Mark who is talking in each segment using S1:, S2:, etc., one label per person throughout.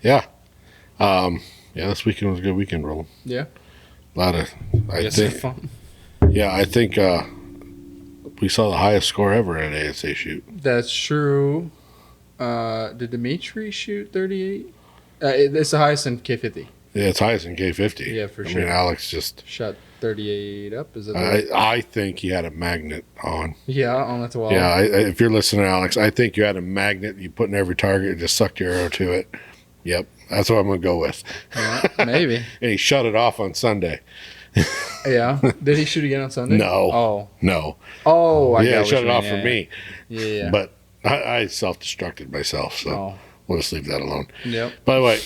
S1: Yeah. Yeah, this weekend was a good weekend rolling.
S2: Yeah.
S1: A lot of, I
S2: Guess they're
S1: think,
S2: fun.
S1: yeah, I think we saw the highest score ever at ASA shoot.
S2: That's true. Did Dimitri shoot 38? It's the highest in K50.
S1: Yeah, it's highest in K50.
S2: Yeah, for
S1: I
S2: sure.
S1: mean, Alex just,
S2: Shot 38 up. Is that right?
S1: I think he had a magnet on.
S2: Yeah, on the 12.
S1: Yeah, if you're listening, Alex, I think you had a magnet you put in every target and just sucked your arrow to it. Yep, that's what I'm going to go with.
S2: Yeah, maybe.
S1: And he shut it off on Sunday.
S2: Yeah. Did he shoot again on Sunday?
S1: No.
S2: Oh.
S1: No.
S2: Oh, I
S1: Yeah,
S2: got
S1: he
S2: what
S1: shut
S2: you
S1: it off
S2: mean.
S1: for
S2: Yeah,
S1: me.
S2: Yeah.
S1: But I self-destructed myself, so
S2: Oh.
S1: we'll just leave that alone.
S2: Yep.
S1: By the way,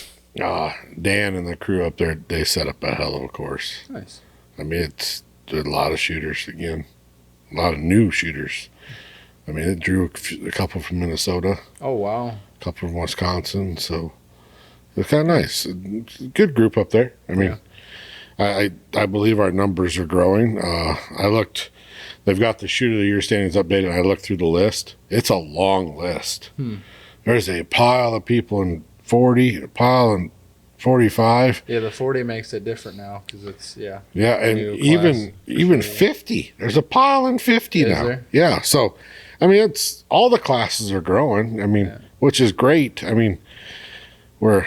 S1: Dan and the crew up there, they set up a hell of a course.
S2: Nice.
S1: I mean, it's a lot of shooters again, a lot of new shooters. I mean, it drew a couple from Minnesota,
S2: Oh, wow.
S1: a couple from Wisconsin, so it was kind of nice. It's a good group up there. I mean, I believe our numbers are growing. I looked, they've got the shoot of the year standings updated, and I looked through the list. It's a long list. There's a pile of people in 40, a pile in 45.
S2: Yeah, the 40 makes it different now because it's, yeah.
S1: Yeah, and
S2: New
S1: even
S2: class,
S1: 50. There's a pile in 50
S2: Is
S1: now.
S2: there?
S1: Yeah, so I mean, it's all the classes are growing. I mean,
S2: Yeah.
S1: which is great. I mean, we're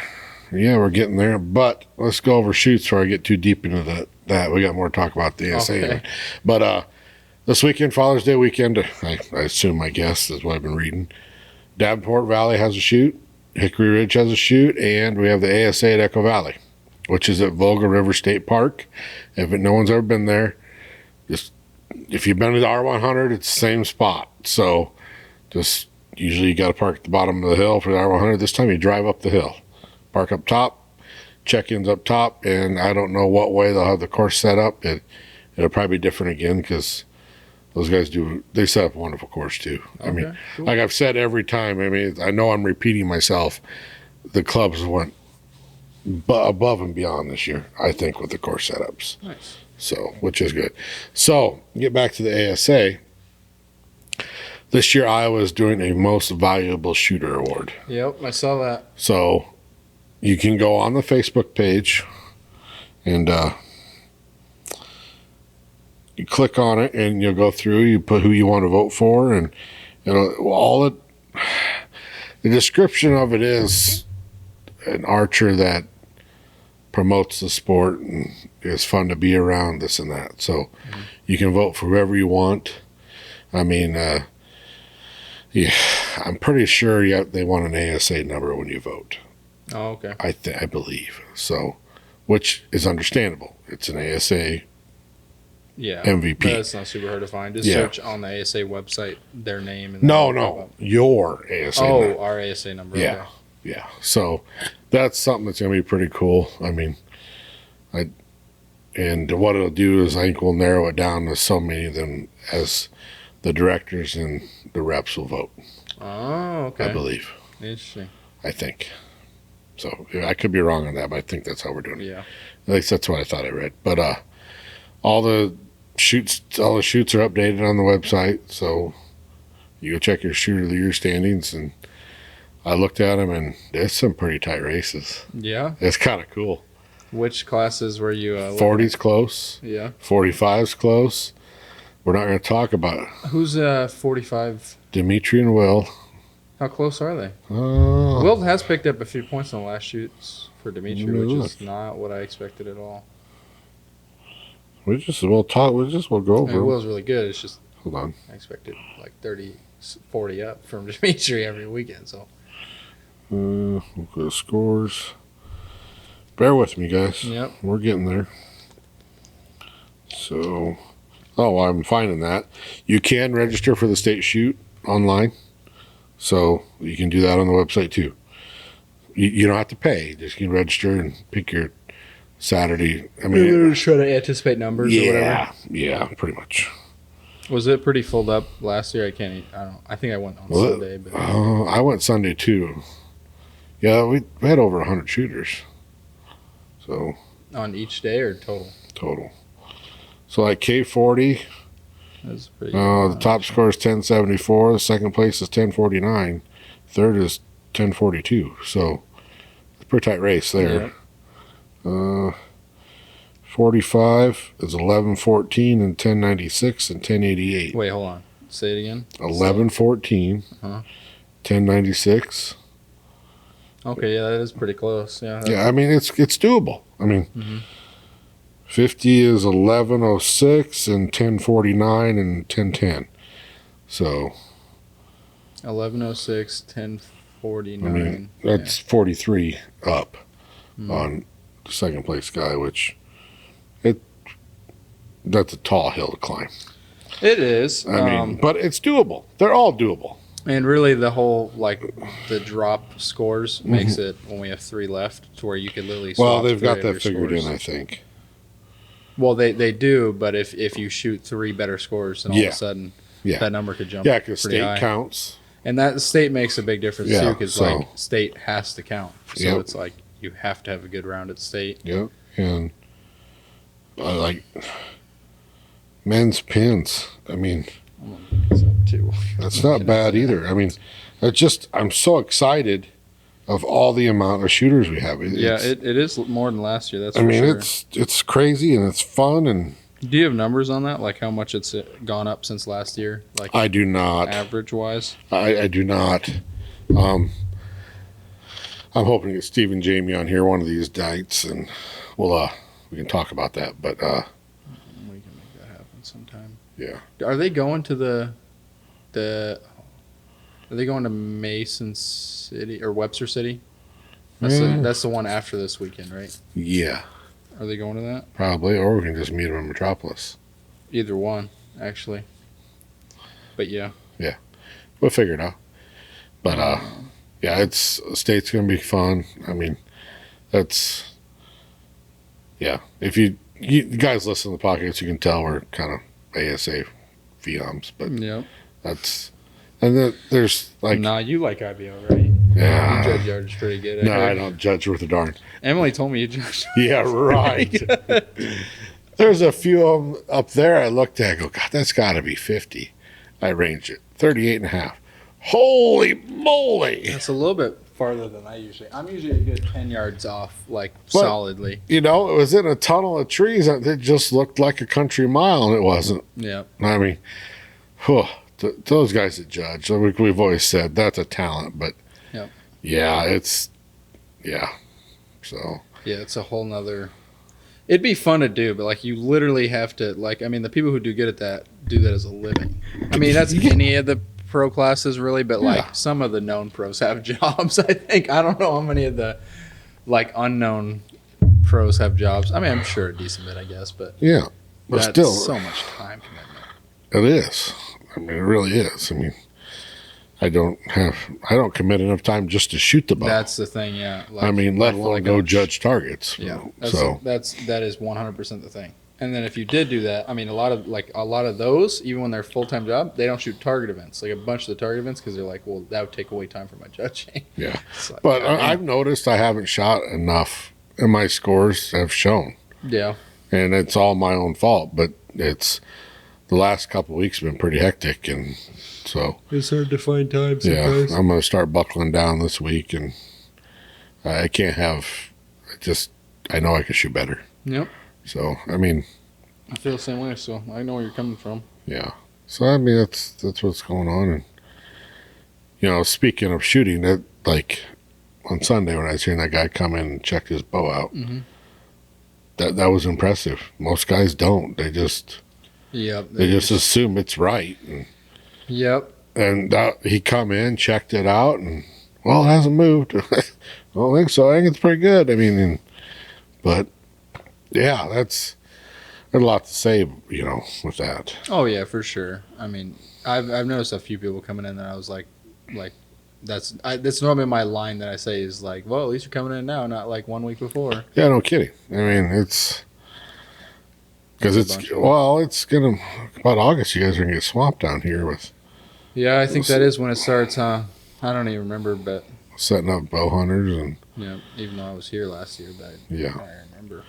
S1: getting there. But let's go over shoots before I get too deep into that. We got more to talk about the ASA.
S2: Okay.
S1: But this weekend, Father's Day weekend, I assume, I guess, is what I've been reading. Davenport Valley has a shoot. Hickory Ridge has a shoot, and we have the ASA at Echo Valley, which is at Volga River State Park. If no one's ever been there, just if you've been to the R100, it's the same spot. So just usually you got to park at the bottom of the hill for the R100. This time you drive up the hill, park up top, check-ins up top, and I don't know what way they'll have the course set up. It'll probably be different again because those guys they set up a wonderful course too. I mean,
S2: Okay, cool.
S1: like I've said every time, I mean, I know I'm repeating myself. The clubs went above and beyond this year, I think, with the course setups.
S2: Nice.
S1: So, which is good. So, get back to the ASA. This year, Iowa is doing a most valuable shooter award.
S2: Yep, I saw that.
S1: So, you can go on the Facebook page and you click on it, and you'll go through. You put who you want to vote for, and the description of it is an archer that promotes the sport and is fun to be around, this and that. So you can vote for whoever you want. I mean, yeah, I'm pretty sure they want an ASA number when you vote.
S2: Oh, okay.
S1: I believe so, which is understandable. It's an ASA
S2: Yeah.
S1: MVP.
S2: That's not super hard to find. Just
S1: Yeah.
S2: search on the ASA website their name. And
S1: No, your ASA
S2: Oh,
S1: number.
S2: our ASA number.
S1: Yeah.
S2: Okay.
S1: Yeah, so that's something that's going to be pretty cool. I mean, and what it'll do is I think we'll narrow it down to so many of them as the directors and the reps will vote.
S2: Oh, okay.
S1: I believe.
S2: Interesting.
S1: I think. So I could be wrong on that, but I think that's how we're doing it.
S2: Yeah.
S1: At least that's what I thought I read. But all the shoots are updated on the website, so you go check your shooter of the year standings. And I looked at them, and there's some pretty tight races.
S2: Yeah.
S1: It's kind of cool.
S2: Which classes were you?
S1: 40's close.
S2: Yeah.
S1: 45's close. We're not going to talk about it.
S2: Who's 45?
S1: Dimitri and Will.
S2: How close are they?
S1: Uh,
S2: Will has picked up a few points on the last shoots for Dimitri,
S1: Let me
S2: which
S1: look.
S2: is not what I expected at all.
S1: we'll go
S2: I
S1: over.
S2: mean, Will's really good. It's just
S1: Hold on.
S2: I expected like 30, 40 up from Dimitri every weekend. So
S1: We'll go to scores. Bear with me, guys.
S2: Yep.
S1: We're getting there. So, I'm finding that. You can register for the state shoot online. So, you can do that on the website too. You don't have to pay. You just can register and pick your Saturday. I mean,
S2: they're just trying to anticipate numbers or whatever.
S1: yeah, pretty much.
S2: Was it pretty filled up last year? I think I went on
S1: Well,
S2: Sunday, but
S1: I went Sunday too. Yeah, we had over 100 shooters. So,
S2: on each day or total?
S1: total. So, like K40,
S2: That's pretty.
S1: the top score is 1074. The second place is 1049. Third is 1042. So, pretty tight race there. 45 is 11:14 and 10:96 and 10:88.
S2: Wait, hold on. Say it again.
S1: 11:14,
S2: Uh-huh.
S1: 10:96.
S2: Okay, yeah, that is pretty close. Yeah.
S1: Yeah, I mean it's doable. I mean, 50 is 11:06 and 10:49 and 10:10. So
S2: 11:06,
S1: I
S2: 10:49.
S1: mean that's 43 up on the second place guy, which that's a tall hill to climb.
S2: It is.
S1: I mean, but it's doable. They're all doable.
S2: And really, the whole the drop scores makes it when we have 3 left to where you could literally.
S1: Well,
S2: swap
S1: they've
S2: 3
S1: got
S2: of
S1: that
S2: your
S1: figured
S2: scores.
S1: in, I think.
S2: Well, they do, but if you shoot 3 better scores, then all of
S1: Yeah.
S2: a sudden
S1: Yeah.
S2: that number could jump.
S1: Yeah, because
S2: pretty
S1: state
S2: high.
S1: counts.
S2: And that state makes a big difference
S1: Yeah,
S2: too, because
S1: so-
S2: state has to count. So
S1: Yep.
S2: it's like you have to have a good round at state.
S1: Yep. And like men's pins. I mean,
S2: I'm gonna look this up too.
S1: that's not bad either. I mean, I'm so excited of all the amount of shooters we have.
S2: Yeah,
S1: It's-
S2: it is more than last year. That's
S1: I
S2: for
S1: mean,
S2: sure.
S1: it's crazy and it's fun, and
S2: Do you have numbers on that? Like how much it's gone up since last year? Like
S1: I do not.
S2: average wise?
S1: I do not. I'm hoping to get Steve and Jamie on here one of these nights, and we can talk about that. But
S2: We can make that happen sometime.
S1: yeah,
S2: Are they going to the are they going to Mason City or Webster City? That's the one after this weekend, right?
S1: yeah,
S2: Are they going to that?
S1: probably, or we can just meet them in Metropolis.
S2: Either one, actually. But yeah.
S1: We'll figure it out. But yeah, state's gonna be fun. I mean, that's if you guys listen to the podcast, you can tell we're kind of ASA fiams, but
S2: Yep.
S1: that's and then there's like
S2: Nah, you like IBO, right?
S1: yeah.
S2: You judge yards pretty good.
S1: No,
S2: heard.
S1: I don't judge worth a darn.
S2: Emily told me you judged.
S1: Yeah, right. There's a few of them up there I looked at, I go, God, that's got to be 50. I ranged it, 38 and a half. Holy moly.
S2: That's a little bit farther than I usually. I'm usually a good 10 yards off, like solidly.
S1: You know, it was in a tunnel of trees. It just looked like a country mile, and it wasn't.
S2: Yeah.
S1: I mean, those guys that judge, we've always said that's a talent, but
S2: Yep.
S1: yeah, so.
S2: Yeah, it's a whole nother. It'd be fun to do, but like you literally have to the people who do good at that do that as a living. I mean, that's any of the pro classes really, but like
S1: Yeah.
S2: some of the known pros have jobs. I think I don't know how many of the like unknown pros have jobs. I mean, I'm sure a decent bit, I guess, but
S1: Yeah, but
S2: that's
S1: still,
S2: so much time commitment.
S1: it is. I mean, it really is. I mean, I don't commit enough time just to shoot the ball.
S2: That's the thing, yeah. Like,
S1: I mean, let alone
S2: like
S1: go
S2: a-
S1: judge targets.
S2: Yeah,
S1: So
S2: that is 100% the thing. And then if you did do that, I mean, a lot of those, even when they're full time job, they don't shoot target events. Like a bunch of the target events, because they're like, well, that would take away time for my judging.
S1: yeah,
S2: It's like,
S1: but
S2: I mean,
S1: I've noticed I haven't shot enough, and my scores have shown,
S2: yeah,
S1: and it's all my own fault. But it's the last couple of weeks have been pretty hectic, and so
S2: it's hard to find time
S1: yeah, I'm going to start buckling down this week, and I can't have I know I could shoot better.
S2: Yep,
S1: So I mean,
S2: I feel the same way. So I know where you're coming from.
S1: yeah. So I mean, that's what's going on, and you know, speaking of shooting, that like on Sunday when I was hearing that guy come in and check his bow out,
S2: Mm-hmm.
S1: that was impressive. Most guys don't. They just
S2: Yep,
S1: assume it's right,
S2: yep.
S1: and he come in, checked it out, and well, it hasn't moved. I don't think so. I think it's pretty good. I mean, but yeah, there's a lot to say, you know, with that.
S2: Oh yeah, for sure. I mean, I've noticed a few people coming in that I was like that's normally my line that I say is like, well, at least you're coming in now, not like 1 week before.
S1: Yeah, no kidding. I mean, it's because
S2: That's a bunch.
S1: it's gonna about August. You guys are gonna get swamped down here with
S2: Yeah, I think that is when it starts, huh? I don't even remember, but
S1: setting up bow hunters, and
S2: yeah, even though I was here last year, but
S1: yeah,
S2: I remember.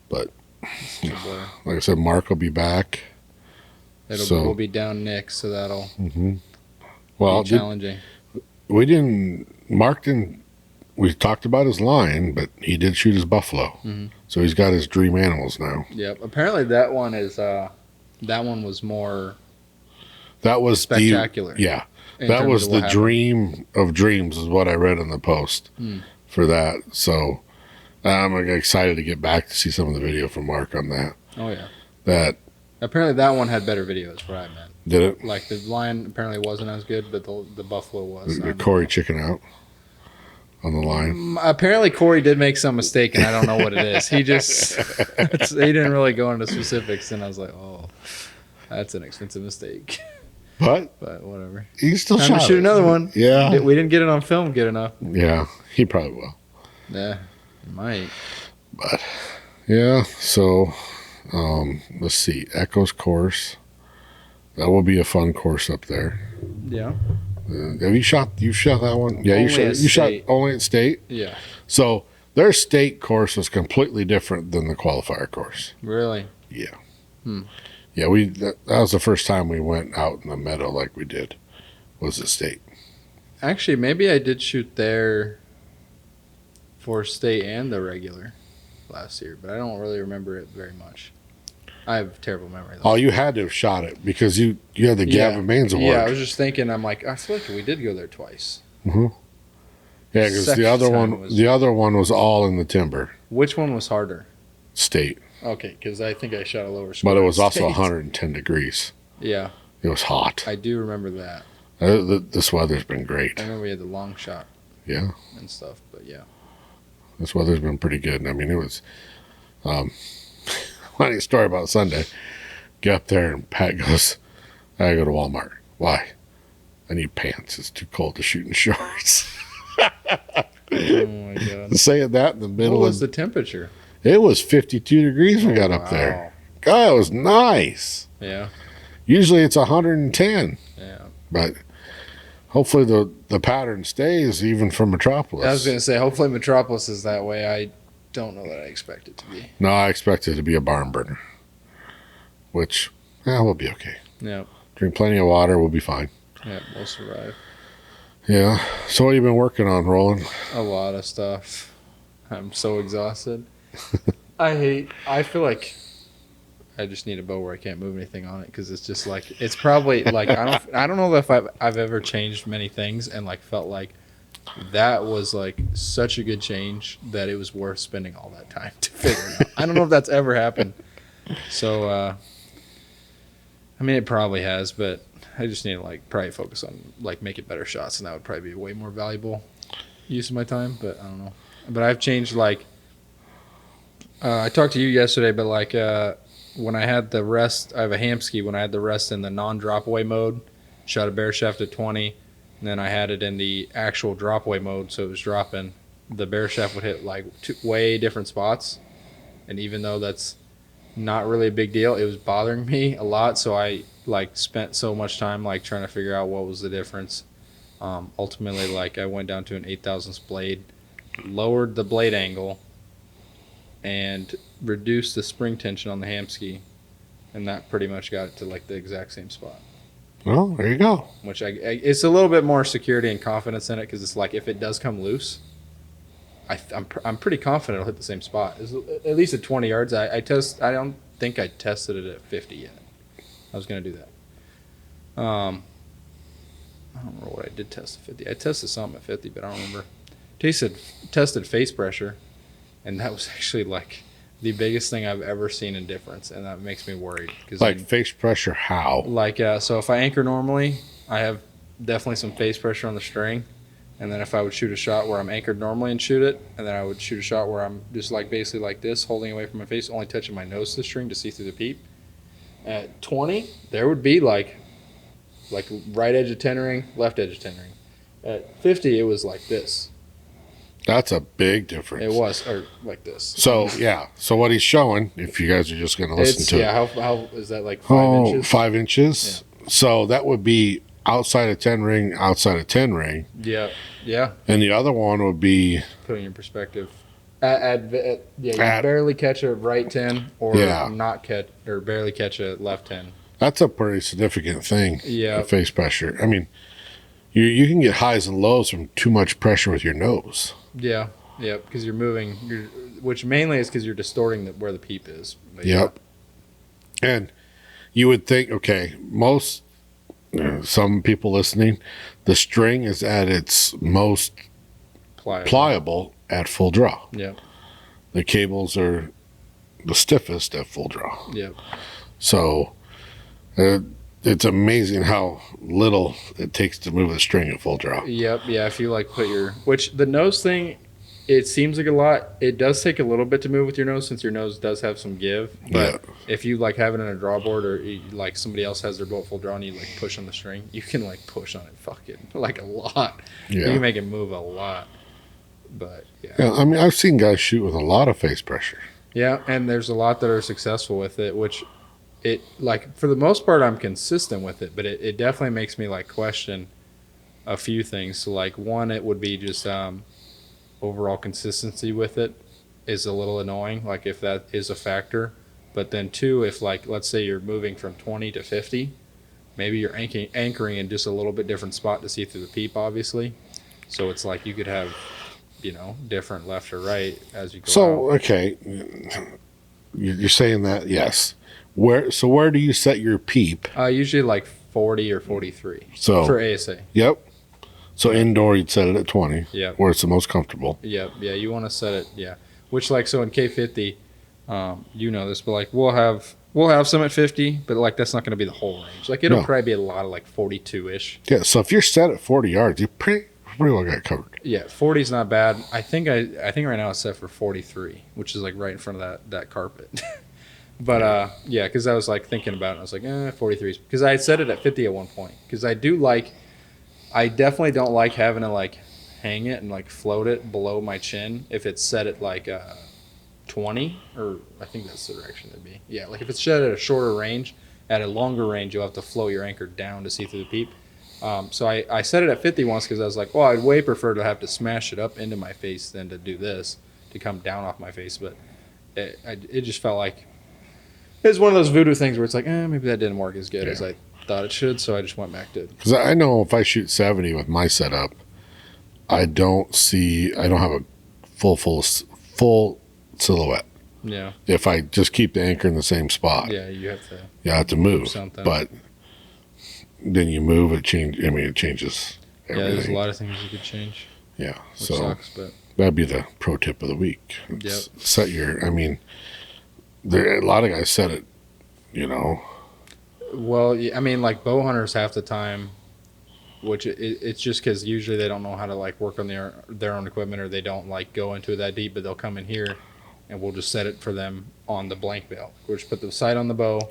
S1: But
S2: It's just a blur.
S1: like I said, Mark will be back.
S2: We'll be down next, so that'll
S1: Well,
S2: be challenging.
S1: Mark didn't we talked about his lion, but he did shoot his buffalo.
S2: Mhm.
S1: So he's got his dream animals now.
S2: Yep. Apparently that one is that one was more
S1: That was
S2: spectacular.
S1: Yeah.
S2: in
S1: That
S2: terms
S1: was
S2: of
S1: the
S2: what happened.
S1: dream of dreams, is what I read in the post
S2: Hmm.
S1: for that. So I'm excited to get back to see some of the video from Mark on that.
S2: Oh yeah.
S1: That
S2: Apparently that one had better videos. What I meant.
S1: did it.
S2: Like the lion apparently wasn't as good, but the buffalo was.
S1: Corey chicken out on the line.
S2: Apparently Corey did make some mistake, and I don't know what it is. He just he didn't really go into specifics, and I was like, oh, that's an expensive mistake.
S1: But
S2: But whatever.
S1: he still
S2: Time
S1: shot
S2: to shoot
S1: it.
S2: another one.
S1: Yeah.
S2: We didn't get it on film good enough.
S1: Yeah. He probably will.
S2: Yeah, might.
S1: Yeah. So let's see. Echo's course. That will be a fun course up there.
S2: Yeah.
S1: Have you shot that one? Yeah,
S2: Only
S1: you
S2: at
S1: shot
S2: state.
S1: only at state.
S2: Yeah.
S1: So their state course was completely different than the qualifier course.
S2: Really.
S1: Yeah.
S2: Hmm.
S1: Yeah, that was the first time we went out in the meadow like we did. Was the state.
S2: Actually, maybe I did shoot there for state and the regular last year, but I don't really remember it very much. I have terrible memory.
S1: Oh, you had to have shot it because you had the Gavin Baines Award.
S2: Yeah, I was just thinking. I'm like, I feel like we did go there twice.
S1: Yeah, because
S2: Second
S1: the other one was all in the timber
S2: Which one was harder?
S1: state,
S2: Okay, because I think I shot a lower score.
S1: but it
S2: at
S1: was also
S2: state.
S1: 110 degrees.
S2: Yeah,
S1: It was hot.
S2: I do remember that.
S1: This weather's been great.
S2: I remember we had the long shot
S1: Yeah,
S2: and stuff, but yeah.
S1: this weather's been pretty good. I mean, it was. Funny story about Sunday. Get up there and Pat goes, "I gotta go to Walmart. Why? I need pants. It's too cold to shoot in shorts."
S2: Oh my god.
S1: Saying that in the
S2: What
S1: middle
S2: was
S1: of
S2: the temperature?
S1: it was 52 degrees. We got up there.
S2: Wow.
S1: God, it was nice.
S2: Yeah,
S1: Usually it's 110,
S2: yeah.
S1: but hopefully the pattern stays even for Metropolis.
S2: I was gonna say, hopefully Metropolis is that way. I don't know that I expect it to be.
S1: No, I expect it to be a barn burner, which we'll be okay.
S2: Yeah,
S1: Drink plenty of water, we'll be fine.
S2: yeah, we'll survive.
S1: Yeah. So what have you been working on, Roland?
S2: A lot of stuff. I'm so exhausted. I feel like I just need a bow where I can't move anything on it because it's just like it's probably like I don't know if I've ever changed many things and like felt like that was like such a good change that it was worth spending all that time to figure it out. I don't know if that's ever happened. So I mean it probably has, but I just need to like probably focus on like making better shots, and that would probably be a way more valuable use of my time. But I don't know. But I've changed like I talked to you yesterday, but like when I had the rest, I have a Hamsky. When I had the rest in the non-drop away mode, shot a bear shaft at 20, and then I had it in the actual drop away mode, so it was dropping. The bear shaft would hit like way different spots, and even though that's not really a big deal, it was bothering me a lot. So I like spent so much time like trying to figure out what was the difference. Ultimately, like I went down to an 8,000ths blade, lowered the blade angle, and reduced the spring tension on the Hamsky, and that pretty much got it to like the exact same spot.
S1: Well, there you go.
S2: Which it's a little bit more security and confidence in it because it's like if it does come loose, I'm pretty confident it'll hit the same spot. It's at least at 20 yards. I don't think I tested it at 50 yet. I was gonna do that. I don't remember what I did test at 50. I tested something at 50, but I don't remember. Tested face pressure, and that was actually like the biggest thing I've ever seen in difference, and that makes me worried. Cause
S1: Like face pressure, how?
S2: like so if I anchor normally, I have definitely some face pressure on the string, and then if I would shoot a shot where I'm anchored normally and shoot it, and then I would shoot a shot where I'm just like basically like this, holding away from my face, only touching my nose to the string to see through the peep. At 20, there would be like right edge of tenoring, left edge of tenoring. At 50, it was like this.
S1: That's a big difference.
S2: It was, or like this.
S1: So yeah. So what he's showing, if you guys are just going to listen
S2: It's
S1: to
S2: yeah.
S1: it,
S2: How is that like 5 inches?
S1: 5 inches. So that would be outside of 10 ring, outside of 10 ring,
S2: Yeah, yeah.
S1: and the other one would be
S2: Put it in your perspective. You barely catch a right 10 or
S1: Yeah.
S2: not catch or barely catch a left 10.
S1: that's a pretty significant thing.
S2: Yeah.
S1: Face pressure. I mean, You can get highs and lows from too much pressure with your nose.
S2: Yeah, yep. Because you're moving, which mainly is because you're distorting where the peep is. But
S1: Yep. And you would think, okay, most some people listening, the string is at its most pliable at full draw.
S2: Yep.
S1: The cables are the stiffest at full draw.
S2: Yep.
S1: So it's amazing how little it takes to move a string at full draw.
S2: Yep. Yeah. If you like put which the nose thing, it seems like a lot. It does take a little bit to move with your nose since your nose does have some give. But if you like have it in a drawboard or like somebody else has their bow at full draw and you like push on the string, you can like push on it fucking like a lot.
S1: Yeah.
S2: You can make it move a lot. But
S1: Yeah, I mean, I've seen guys shoot with a lot of face pressure.
S2: Yeah, and there's a lot that are successful with it, which it like for the most part I'm consistent with it, but it definitely makes me like question a few things. So like one, it would be just overall consistency with it is a little annoying, like if that is a factor. But then two, if like let's say you're moving from 20 to 50, maybe you're anchoring in just a little bit different spot to see through the peep, obviously. So it's like you could have, different left or right as you go
S1: So,
S2: out.
S1: okay, you're saying that, yes. Where do you set your peep?
S2: Usually like 40 or 43
S1: So,
S2: for ASA.
S1: Yep. So indoor, you'd set it at 20,
S2: Yep.
S1: where it's the most comfortable.
S2: Yep. Yeah, you want to set it. Yeah. Which like so in K50, you know this, but like we'll have some at 50, but like that's not going to be the whole range. Like it'll
S1: No.
S2: probably be a lot of like 42 ish.
S1: Yeah, so if you're set at 40 yards, you pretty well got it covered.
S2: Yeah, 40 is not bad. I think right now it's set for 43, which is like right in front of that carpet. But yeah, because I was like thinking about it, and I was like, 43, because I had set it at 50 at one point. Because I definitely don't like having to like hang it and like float it below my chin if it's set at like 20, or I think that's the direction it'd be. Yeah, like if it's set at a shorter range, at a longer range, you'll have to float your anchor down to see through the peep. So I set it at 50 once because I was like, well, I'd way prefer to have to smash it up into my face than to do this, to come down off my face. But it just felt like it's one of those voodoo things where it's like, maybe that didn't work as good as I thought it should. So I just went back to.
S1: Because I know if I shoot 70 with my setup, I don't have a full silhouette.
S2: Yeah.
S1: If I just keep the anchor in the same spot.
S2: Yeah, you have to.
S1: You have to move.
S2: Something.
S1: But then you move, it changes everything.
S2: Yeah, there's a lot of things you could change.
S1: Yeah,
S2: Which
S1: so
S2: sucks, but
S1: that'd be the pro tip of the week. Set your, a lot of guys set it,
S2: Well, I mean, like bow hunters half the time, which it's just because usually they don't know how to like work on their own equipment, or they don't like go into it that deep, but they'll come in here and we'll just set it for them on the blank bail. We'll just put the sight on the bow.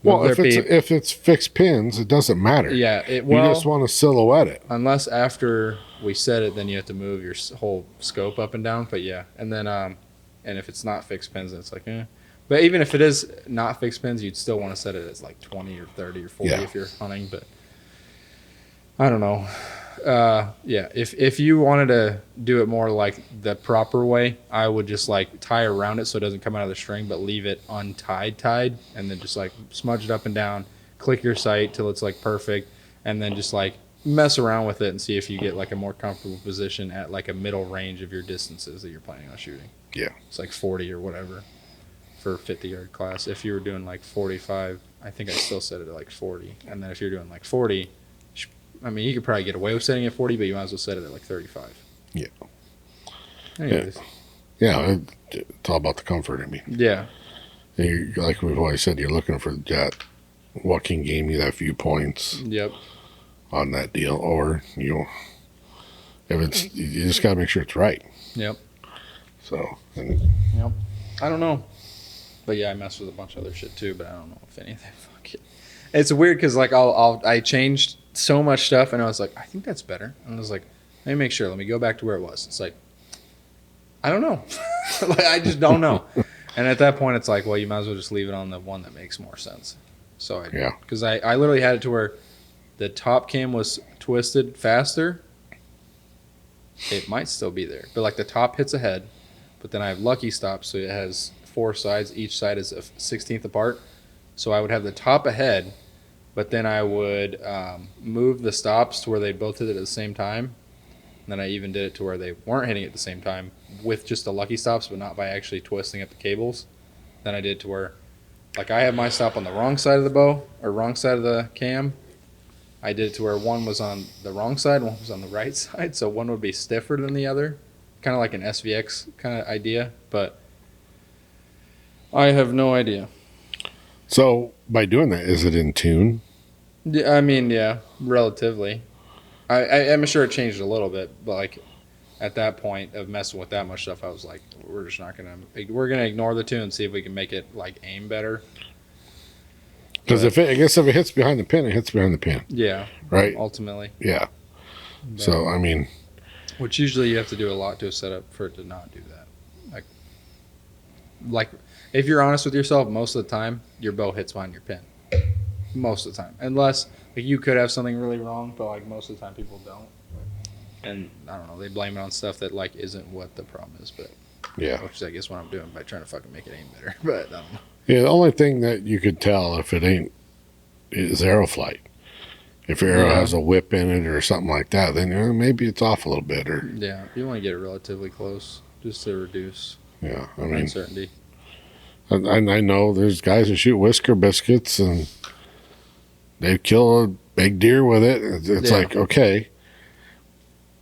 S1: Well, if it's fixed pins, it doesn't matter.
S2: Yeah,
S1: you just want to silhouette it.
S2: Unless after we set it, then you have to move your whole scope up and down. But yeah, and then and if it's not fixed pins, then it's like But even if it is not fixed pins, you'd still want to set it as like 20 or 30 or 40 if you're hunting. But I don't know. Yeah, if you wanted to do it more like the proper way, I would just like tie around it so it doesn't come out of the string, but leave it tied, and then just like smudge it up and down, click your sight till it's like perfect, and then just like mess around with it and see if you get like a more comfortable position at like a middle range of your distances that you're planning on shooting.
S1: Yeah.
S2: It's like 40 or whatever for 50-yard class. If you were doing like 45, I think I still set it at like 40. And then if you're doing like 40, you could probably get away with setting it at 40, but you might as well set it at like 35.
S1: Yeah.
S2: Anyways.
S1: Yeah, it's all about the comfort.
S2: Yeah.
S1: Like we've always said, you're looking for that, what can gain you that few points.
S2: Yep.
S1: On that deal, or if it's, you just got to make sure it's right.
S2: Yep.
S1: So.
S2: Yep. I don't know. But yeah, I messed with a bunch of other shit too, but I don't know if anything. Fuck it. It's weird because like I changed so much stuff, and I was like, I think that's better. And I was like, let me make sure. Let me go back to where it was. It's like, I don't know. Like I just don't know. And at that point, it's like, well, you might as well just leave it on the one that makes more sense. So because I literally had it to where the top cam was twisted faster. It might still be there, but like the top hits ahead, but then I have lucky stop, so it has 4 sides. Each side is a 16th apart. So I would have the top ahead, but then I would move the stops to where they both hit it at the same time. And then I even did it to where they weren't hitting it at the same time with just the lucky stops, but not by actually twisting up the cables. Then I did to where, like, I had my stop on the wrong side of the bow or wrong side of the cam. I did it to where one was on the wrong side, one was on the right side, so one would be stiffer than the other, kind of like an SVX kind of idea, but I have no idea.
S1: So by doing that, is it in tune?
S2: Yeah, I mean, yeah, relatively. I'm sure it changed a little bit, but like at that point of messing with that much stuff, I was like, we're gonna ignore the tune and see if we can make it like aim better.
S1: Because I guess if it hits behind the pin, it hits behind the pin.
S2: Yeah.
S1: Right.
S2: Ultimately.
S1: Yeah.
S2: But,
S1: So I mean,
S2: which usually you have to do a lot to a setup for it to not do that. Like if you're honest with yourself, most of the time your bow hits behind your pin. Most of the time, unless like you could have something really wrong, but like most of the time people don't. And I don't know, they blame it on stuff that like isn't what the problem is, but
S1: yeah.
S2: which is I guess what I'm doing by trying to fucking make it aim better. But I don't know.
S1: Yeah, the only thing that you could tell if it ain't is Aeroflight. If your arrow
S2: Yeah.
S1: has a whip in it or something like that, then maybe it's off a little bit. Or
S2: Yeah, you want to get it relatively close just to reduce
S1: yeah, I mean,
S2: uncertainty.
S1: I know there's guys who shoot whisker biscuits and they kill a big deer with it. It's
S2: Yeah.
S1: like, okay,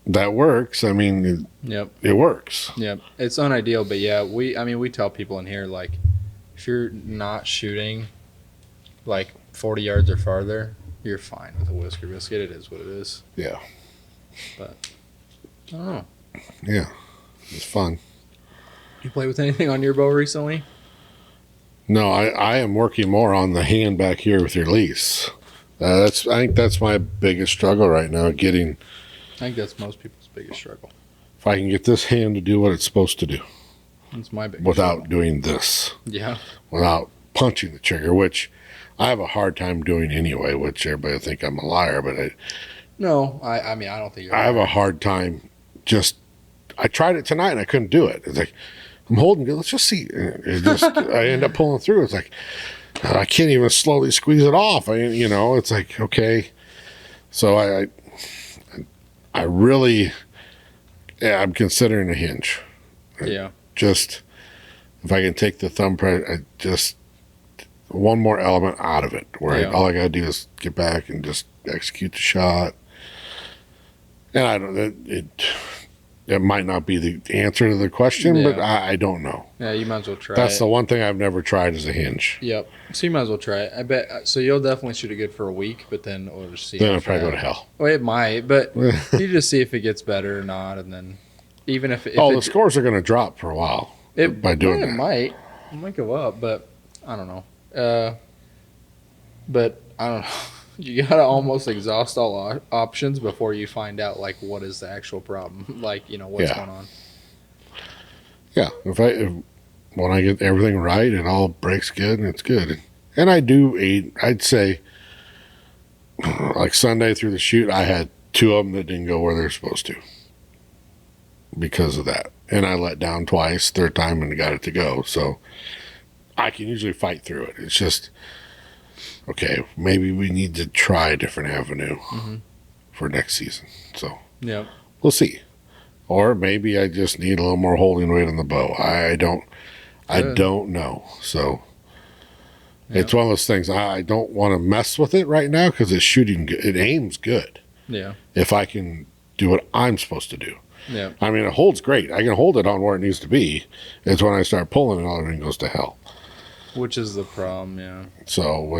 S1: that works. I mean,
S2: Yep.
S1: it works.
S2: Yep. It's unideal, but yeah, we tell people in here like if you're not shooting like 40 yards or farther, you're fine with a whisker biscuit. It is what it is.
S1: Yeah.
S2: But I don't know.
S1: Yeah, it's fun.
S2: You play with anything on your bow recently?
S1: No, I am working more on the hand back here with your lease. I think that's my biggest struggle right now. Getting
S2: I think that's most people's biggest struggle.
S1: if I can get this hand to do what it's supposed to do
S2: That's my biggest
S1: without
S2: struggle.
S1: doing this,
S2: Yeah.
S1: without punching the trigger, which I have a hard time doing anyway. Which everybody will think I'm a liar, but
S2: No, I mean I don't think you're
S1: I have a hard time. I tried it tonight and I couldn't do it. It's like I'm holding good. Let's just see. I end up pulling through. It's like I can't even slowly squeeze it off. It's like okay. So I really, I'm considering a hinge.
S2: Yeah.
S1: Just if I can take the thumb press, just one more element out of it, where
S2: Yeah.
S1: all I gotta do is get back and just execute the shot. And I don't. It might not be the answer to the question, but
S2: Yeah.
S1: I don't know.
S2: Yeah, you might as well try
S1: That's
S2: it.
S1: the one thing I've never tried is a hinge.
S2: Yep. So you might as well try it. I bet. So you'll definitely shoot it good for a week, but then we'll just see.
S1: Then I'll
S2: after
S1: probably go
S2: that.
S1: to hell.
S2: Well, it might, but you just see if it gets better or not, and then even if
S1: Oh,
S2: it,
S1: the scores are going to drop for a while by doing
S2: it
S1: that.
S2: might go up, but I don't know. But I don't know. You gotta almost exhaust all options before you find out like what is the actual problem, like what's
S1: Yeah.
S2: going on.
S1: Yeah, when I get everything right, it all breaks good and it's good. And I do eat. I'd say, like Sunday through the shoot, I had 2 of them that didn't go where they're supposed to because of that. And I let down twice, third time, and got it to go. So I can usually fight through it. It's just okay. Maybe we need to try a different avenue for next season. So
S2: Yep.
S1: we'll see. Or maybe I just need a little more holding weight on the bow. I don't know. So it's one of those things. I don't want to mess with it right now because it's shooting good. It aims good.
S2: Yeah.
S1: If I can do what I'm supposed to do.
S2: Yeah.
S1: I mean, it holds great. I can hold it on where it needs to be. It's when I start pulling and everything goes to hell.
S2: Which is the problem. Yeah.
S1: So,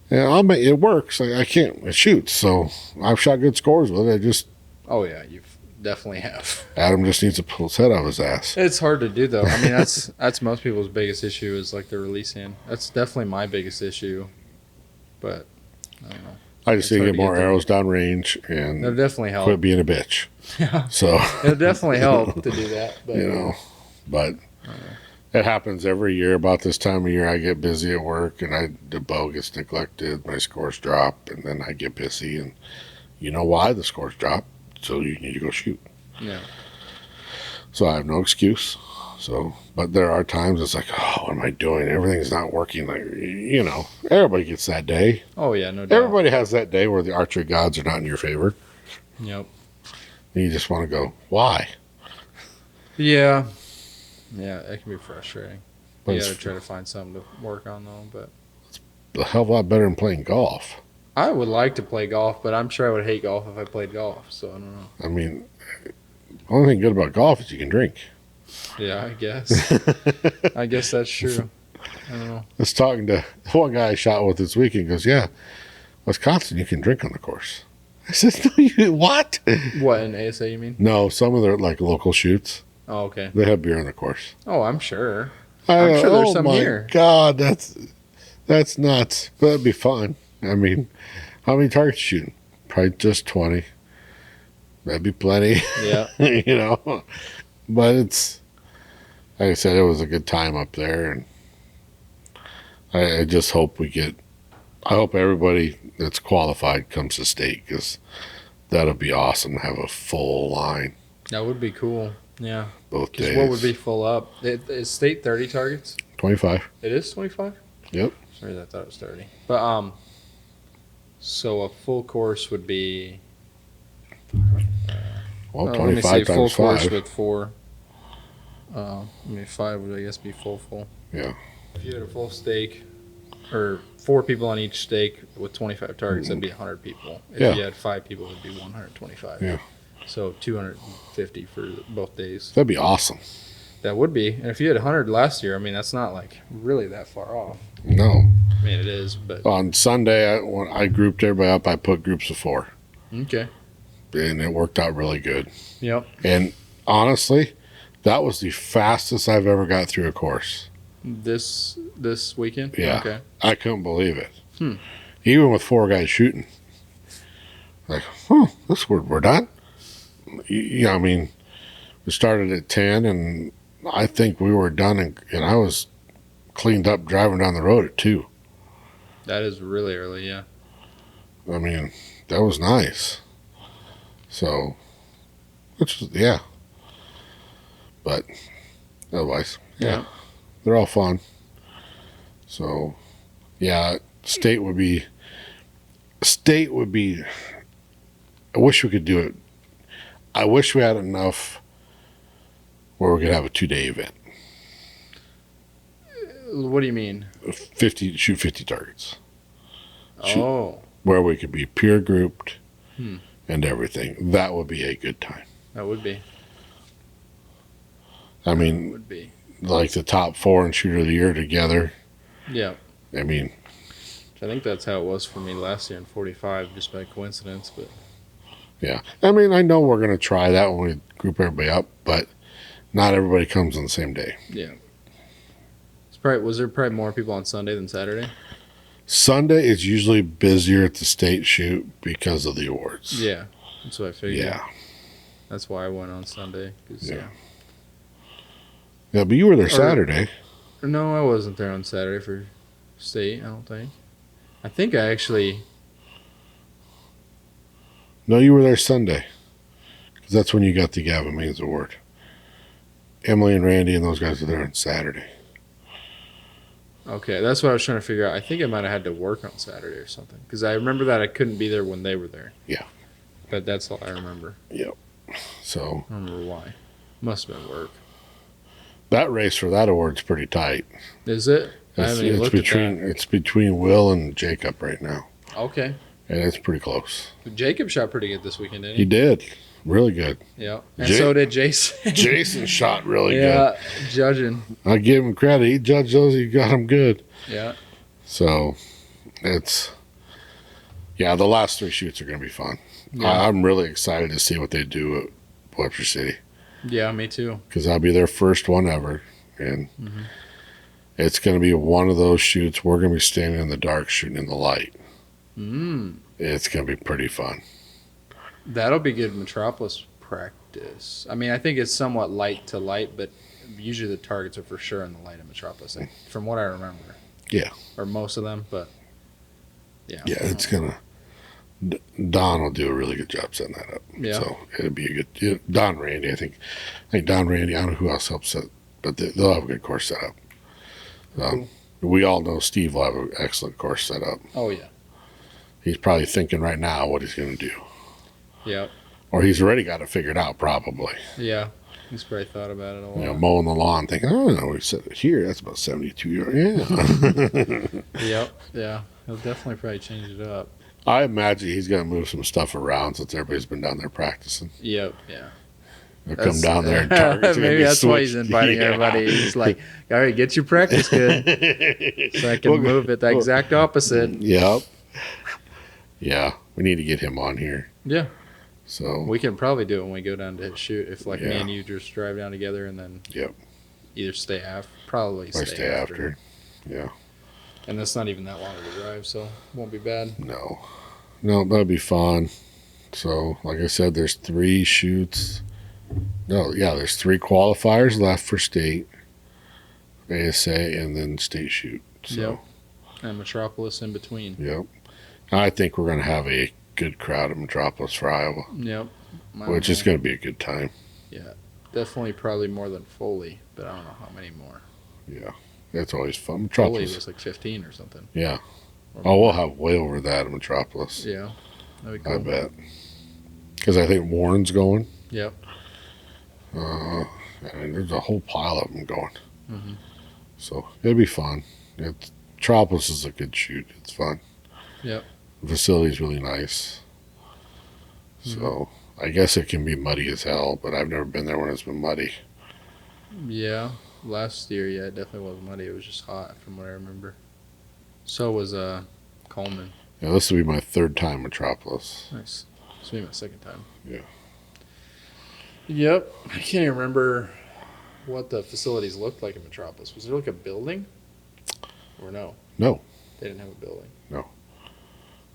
S1: it works. I can't. It shoots. So I've shot good scores with it.
S2: Oh yeah, you definitely have.
S1: Adam just needs to pull his head off his ass.
S2: It's hard to do though. I mean, that's most people's biggest issue is like the release hand. That's definitely my biggest issue. But I don't know.
S1: I just
S2: It's
S1: need to
S2: hard
S1: get
S2: to
S1: more
S2: get there.
S1: arrows down range and
S2: It'll definitely help.
S1: quit being a bitch.
S2: Yeah.
S1: So,
S2: It'll definitely help to do that. But
S1: but it happens every year about this time of year. I get busy at work and the bow gets neglected, my scores drop, and then I get busy. And you know why the scores drop? So you need to go shoot.
S2: yeah.
S1: So I have no excuse. So, but there are times it's like, oh, what am I doing? Everything's not working. Like, everybody gets that day.
S2: Oh yeah, no doubt.
S1: Everybody has that day where the archery gods are not in your favor.
S2: Yep.
S1: And you just want to go, why?
S2: Yeah. Yeah, it can be frustrating.
S1: But
S2: You
S1: it's
S2: gotta try to find something to work on though. But
S1: a hell of a lot better than playing golf.
S2: I would like to play golf, but I'm sure I would hate golf if I played golf. So I don't know.
S1: I mean, the only thing good about golf is you can drink.
S2: Yeah, I guess. I guess that's true. I don't know.
S1: I was talking to one guy I shot with this weekend. Goes, yeah, Wisconsin, you can drink on the course. I said, no, you what?
S2: What, in ASA you mean?
S1: No, some of their like local shoots,
S2: Oh, okay.
S1: they have beer on the course.
S2: Oh, I'm sure.
S1: I'm
S2: sure there's some
S1: my
S2: here.
S1: God, that's nuts. But that'd be fun. I mean, how many targets you shooting? Probably just 20. That'd be plenty.
S2: Yeah.
S1: But it's like I said, it was a good time up there, and I just hope I hope everybody that's qualified comes to state, because that'll be awesome to have a full line
S2: That would be cool. Yeah.
S1: both
S2: Because
S1: days.
S2: what would be full up? Is state 30 targets?
S1: 25?
S2: It is 25?
S1: Yep.
S2: Sorry, I thought it was 30. But, so a full course would be.
S1: Well,
S2: let me
S1: 25
S2: see, full
S1: times
S2: course
S1: 5.
S2: with 4. I mean, 5 would, I guess, be full.
S1: Yeah.
S2: If you had a full stake, or 4 people on each stake with 25 targets, that'd be 100 people. If
S1: Yeah.
S2: you had 5 people, it'd be 125.
S1: Yeah.
S2: So 250 for both days.
S1: That'd be awesome.
S2: That would be. And if you had 100 last year, I mean, that's not like really that far off.
S1: No.
S2: I mean, it is, but.
S1: On Sunday, when I grouped everybody up, I put groups of 4.
S2: Okay.
S1: And it worked out really good.
S2: Yep.
S1: And honestly, that was the fastest I've ever got through a course.
S2: This weekend?
S1: Yeah.
S2: Okay.
S1: I couldn't believe it. Even with 4 guys shooting. Like, we're done? Yeah, I mean, we started at 10, and I think we were done, and I was cleaned up driving down the road at 2.
S2: That is really early, yeah.
S1: I mean, that was nice. So, yeah. But otherwise, yeah, they're all fun. So, yeah, state would be. I wish we could do it. I wish we had enough where we could have a 2-day event.
S2: What do you mean?
S1: Shoot 50 targets. Shoot.
S2: Oh,
S1: Where we could be peer grouped
S2: Hmm.
S1: and everything. That would be a good time.
S2: that would be.
S1: I mean,
S2: Would be.
S1: like the top 4 in shooter of the year together.
S2: Yeah.
S1: I mean,
S2: I think that's how it was for me last year in 45, just by coincidence. But
S1: yeah. I mean, I know we're going to try that when we group everybody up, but not everybody comes on the same day.
S2: yeah. Was there probably more people on Sunday than Saturday?
S1: Sunday is usually busier at the state shoot because of the awards.
S2: Yeah. That's what I figured.
S1: Yeah.
S2: That's why I went on Sunday.
S1: Yeah. Yeah, but you were there Saturday.
S2: No, I wasn't there on Saturday for state, I don't think. I think I actually.
S1: No, you were there Sunday. Because that's when you got the Gavin Maines Award. Emily and Randy and those guys were there on Saturday.
S2: Okay, that's what I was trying to figure out. I think I might have had to work on Saturday or something. Because I remember that I couldn't be there when they were there.
S1: Yeah.
S2: But that's all I remember.
S1: Yep. So.
S2: I don't remember why. Must have been work.
S1: That race for that award's pretty tight.
S2: Is it? I haven't even looked at that.
S1: It's between Will and Jacob right now.
S2: Okay.
S1: And it's pretty close.
S2: Jacob shot pretty good this weekend, didn't
S1: He
S2: he?
S1: did. Really good.
S2: Yeah. And so did Jason.
S1: Jason shot really good.
S2: Yeah, judging.
S1: I give him credit. He judged those. He got them good.
S2: Yeah.
S1: So it's, the last 3 shoots are going to be fun.
S2: Yeah.
S1: I'm really excited to see what they do at Webster City.
S2: Yeah, me too.
S1: Because that'll be their first one ever. And it's going to be one of those shoots. We're going to be standing in the dark shooting in the light. It's going to be pretty fun.
S2: That'll be good Metropolis practice. I mean, I think it's somewhat light to light, but usually the targets are for sure in the light of Metropolis, from what I remember.
S1: Yeah.
S2: Or most of them, but yeah.
S1: Yeah, it's going to. Don will do a really good job setting that up.
S2: Yeah.
S1: So it'll be a good. Don Randy, I think Don Randy, I don't know who else helps but they'll have a good course set up. We all know Steve will have an excellent course set up.
S2: Oh yeah.
S1: He's probably thinking right now what he's going to do.
S2: Yep.
S1: Or he's already got it figured out, probably.
S2: Yeah. He's probably thought about it a lot.
S1: Mowing the lawn, thinking, oh, no, we set it here. That's about 72 yards. Yeah.
S2: Yep. Yeah. He'll definitely probably change it up.
S1: I imagine he's going to move some stuff around since everybody's been down there practicing.
S2: Yep. Yeah.
S1: They'll come down there and targets.
S2: Maybe that's why he's inviting everybody. He's like, all right, get your practice good so I can move it the exact opposite.
S1: Yep. Yeah. We need to get him on here.
S2: Yeah.
S1: So
S2: we can probably do it when we go down to shoot. If me
S1: Yeah.
S2: and you just drive down together and then
S1: Yep.
S2: either stay after, probably
S1: Or stay after. Yeah.
S2: And that's not even that long of a drive, so won't be bad.
S1: No, that'd be fun. So, like I said, there's 3 shoots. No, yeah, there's 3 qualifiers left for state, ASA, and then state shoot. So,
S2: Yep. And Metropolis in between.
S1: yep. I think we're going to have a good crowd at Metropolis for Iowa,
S2: Yep.
S1: which is going to be a good time.
S2: Yeah. Definitely probably more than Foley, but I don't know how many more.
S1: Yeah, it's always fun.
S2: Foley
S1: Metropolis.
S2: was like 15 or something.
S1: Yeah. Oh, we'll have way over that at Metropolis.
S2: Yeah. That'd be cool.
S1: I bet. Because I think Warren's going.
S2: Yep.
S1: And there's a whole pile of them going.
S2: Mhm.
S1: So it'll be fun. Metropolis is a good shoot. It's fun.
S2: Yep.
S1: The facility's really nice. So I guess it can be muddy as hell, but I've never been there when it's been muddy.
S2: Yeah. Last year, yeah, it definitely wasn't muddy. It was just hot from what I remember. So was Coleman.
S1: Yeah, this will be my 3rd time Metropolis.
S2: Nice. This will be my 2nd time.
S1: Yeah.
S2: Yep. I can't even remember what the facilities looked like in Metropolis. Was there like a building? Or no?
S1: No.
S2: They didn't have a building.
S1: No.
S2: I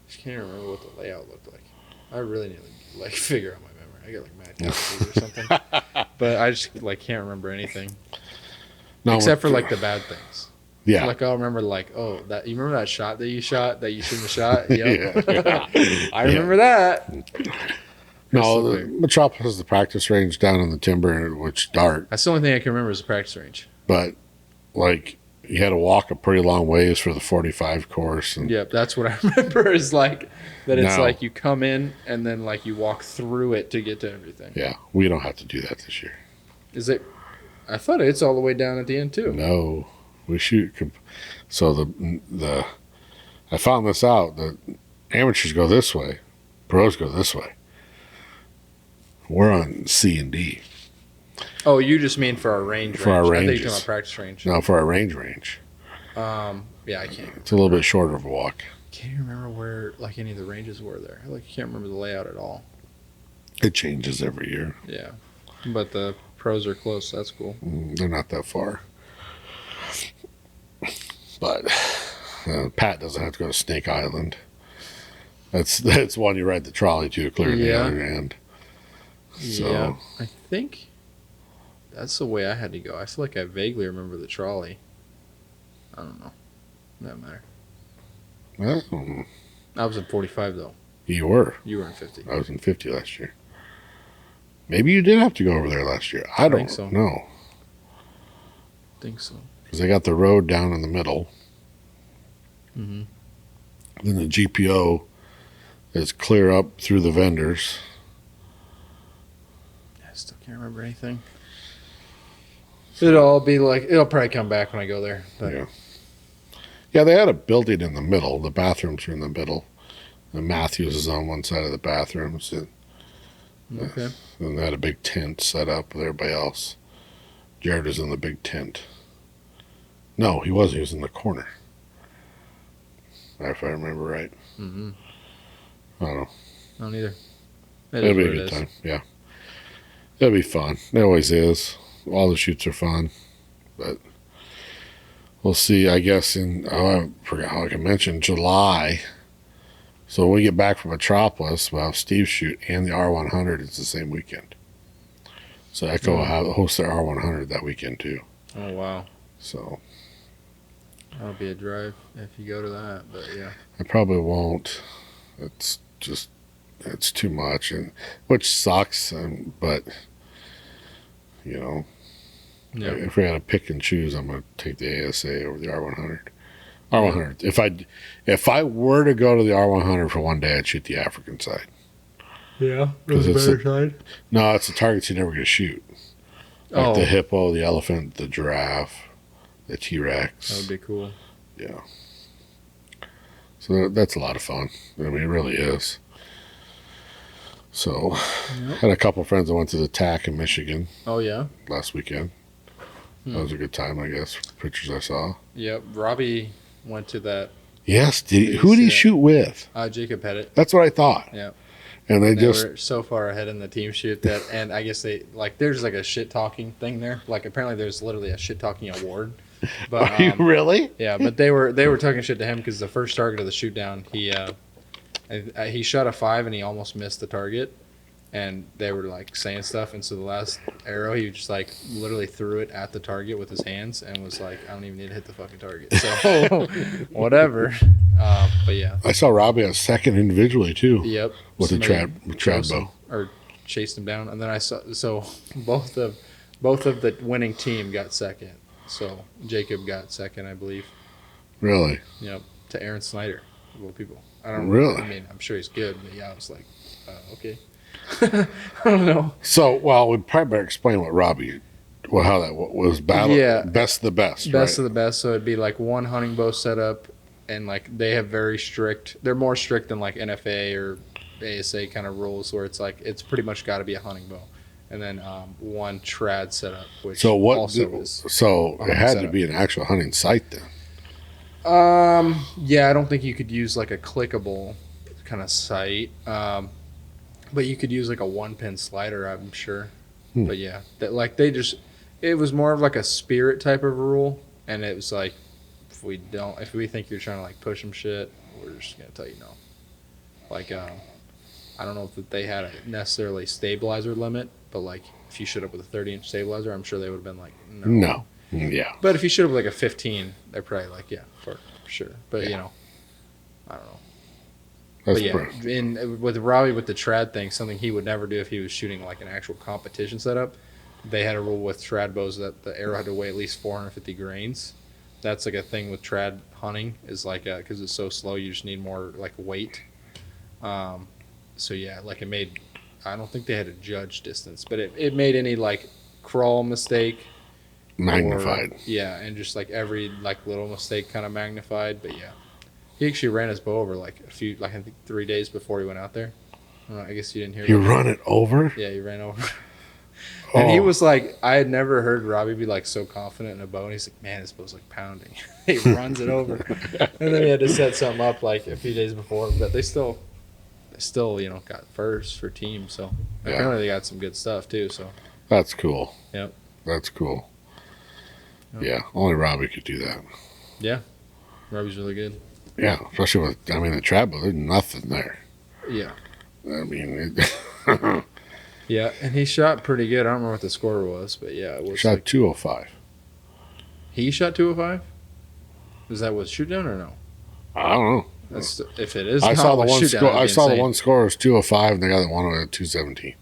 S2: just can't remember what the layout looked like. I really need to like figure out my memory. I got like mad copies or something. But I just like can't remember anything.
S1: No,
S2: Except for like the bad things.
S1: yeah.
S2: Like I'll remember like, oh, that you remember that shot that you shot that you shouldn't have shot? Yep.
S1: Yeah.
S2: I remember that.
S1: No,
S2: Crystal
S1: the
S2: clear.
S1: Metropolis is the practice range down in the timber, which dark.
S2: That's the only thing I can remember is the practice range.
S1: But like you had to walk a pretty long ways for the 45 course. And
S2: Yep, that's what I remember is like that it's
S1: No.
S2: like you come in and then like you walk through it to get to everything.
S1: yeah, we don't have to do that this year.
S2: Is it? I thought it's all the way down at the end too.
S1: No, we shoot. So the I found this out that amateurs go this way, pros go this way. We're on C and D.
S2: Oh, you just mean for our range?
S1: For our
S2: range. I think you're
S1: ranges.
S2: talking about practice range.
S1: No, for our range.
S2: Yeah, I can't.
S1: It's a little bit shorter of a walk.
S2: Can't remember where like any of the ranges were there. I can't remember the layout at all.
S1: It changes every year.
S2: Yeah, but the pros are close. So that's cool.
S1: They're not that far. But Pat doesn't have to go to Snake Island. That's one you ride the trolley to clear to the
S2: Yeah.
S1: other end. So
S2: Yeah, I think that's the way I had to go. I feel like I vaguely remember the trolley. I don't know. Doesn't matter.
S1: well,
S2: I was in 45 though.
S1: you were.
S2: You were in 50.
S1: I was in 50 last year. Maybe you did have to go over there last year. I don't
S2: think so.
S1: know.
S2: think so.
S1: Because they got the road down in the middle.
S2: Mm-hmm.
S1: Then the GPO is clear up through the vendors.
S2: I still can't remember anything. It'll probably come back when I go there. But
S1: Yeah. Yeah, they had a building in the middle. The bathrooms are in the middle. And Matthews is on one side of the bathrooms. And
S2: Okay.
S1: then they had a big tent set up with everybody else. Jared was in the big tent. No, he wasn't. He was in the corner. If I remember right.
S2: Mm-hmm.
S1: I don't know.
S2: I don't either.
S1: It'll be a good time. Yeah. It'll be fun. It always is. All the shoots are fun. But we'll see, I guess, I forgot how I can mention, July. So when we get back from Metropolis, we'll have Steve's shoot and the R100 is the same weekend. So Echo will host their R100 that weekend too.
S2: Oh, wow.
S1: So
S2: That'll be a drive if you go to that. But yeah.
S1: I probably won't. It's too much, and which sucks. But
S2: Yeah.
S1: If we had to pick and choose, I'm going to take the ASA over the R100. R100. If I were to go to the R100 for one day, I'd shoot the African side.
S2: Yeah.
S1: 'Cause it's
S2: better side.
S1: No, it's the targets you never get to shoot. Like the hippo, the elephant, the giraffe, the T-Rex.
S2: That would be cool.
S1: Yeah. So that's a lot of fun. I mean, it really is. So, had a couple friends that went to the TAC in Michigan
S2: Oh yeah.
S1: last weekend. That was a good time, I guess. Pictures I saw.
S2: Yep. Robbie went to that.
S1: Yes. Who did he shoot with?
S2: Jacob Pettit.
S1: That's what I thought.
S2: Yeah.
S1: And they
S2: They
S1: just
S2: were so far ahead in the team shoot that, and I guess there's like a shit talking thing there. Like apparently there's literally a shit talking award. But
S1: are you really?
S2: yeah, but they were talking shit to him because the first target of the shoot down, he shot a 5 and he almost missed the target, and they were like saying stuff, and so the last arrow he just like literally threw it at the target with his hands and was like, I don't even need to hit the fucking target, so whatever. But yeah.
S1: I saw Robbie a second individually too.
S2: Yep.
S1: With a trad bow.
S2: Or chased him down, and then I saw both of the winning team got second. So Jacob got second, I believe.
S1: Really?
S2: Yep. To Aaron Snyder, of all people. I don't
S1: Really?
S2: I mean, I'm sure he's good, but yeah, I was like, okay. I don't know.
S1: So, well, we probably better explain what Robbie, how that was battle.
S2: Yeah.
S1: Best of the best.
S2: Best
S1: right?
S2: of the best. So it'd be like one hunting bow setup, and like they have very strict. They're more strict than like NFA or ASA kind of rules, where it's like it's pretty much got to be a hunting bow, and then one trad setup, which
S1: So what?
S2: also is.
S1: So it had to
S2: setup.
S1: be an actual hunting site then.
S2: Yeah, I don't think you could use like a clickable kind of sight. But you could use like a 1-pin slider, I'm sure. But yeah, it was more of like a spirit type of rule, and it was like, if we think you're trying to like push them shit, we're just gonna tell you no. Like, I don't know if they had a necessarily stabilizer limit, but like if you showed up with a 30-inch stabilizer, I'm sure they would have been like, no.
S1: No. Yeah.
S2: But if you showed up with like a 15, they're probably like, yeah, for sure. But you know, I don't know.
S1: That's
S2: But yeah,
S1: pretty.
S2: with Robbie with the trad thing, something he would never do if he was shooting like an actual competition setup. They had a rule with trad bows that the arrow had to weigh at least 450 grains. That's like a thing with trad hunting, is like because it's so slow, you just need more like weight. So yeah, like it made. I don't think they had a judge distance, but it made any like crawl mistake
S1: Magnified.
S2: yeah, and just like every like little mistake kind of magnified. But yeah, he actually ran his bow over like I think 3 days before he went out there. I guess you didn't hear.
S1: You
S2: about
S1: run it over?
S2: Yeah, he ran over. And he was like, I had never heard Robbie be like so confident in a bow, and he's like, man, his bow's like pounding. He runs it over, and then he had to set something up like a few days before, but they still got first for team. So apparently they got some good stuff too. So
S1: That's cool.
S2: Yep.
S1: That's cool.
S2: Yep.
S1: Yeah, only Robbie could do that.
S2: yeah, Robbie's really good.
S1: Yeah, especially with, the trad bow, there's nothing there.
S2: Yeah.
S1: I mean,
S2: Yeah, and he shot pretty good. I don't remember what the score was, but yeah, it was
S1: shot
S2: like,
S1: 205.
S2: he shot 205. Is that what shoot down or no?
S1: I don't know.
S2: That's if it is.
S1: I
S2: not
S1: saw the
S2: a
S1: one
S2: shoot down,
S1: score.
S2: it'd
S1: I
S2: be
S1: saw the
S2: insane.
S1: one score was 205, and they got the one at 217.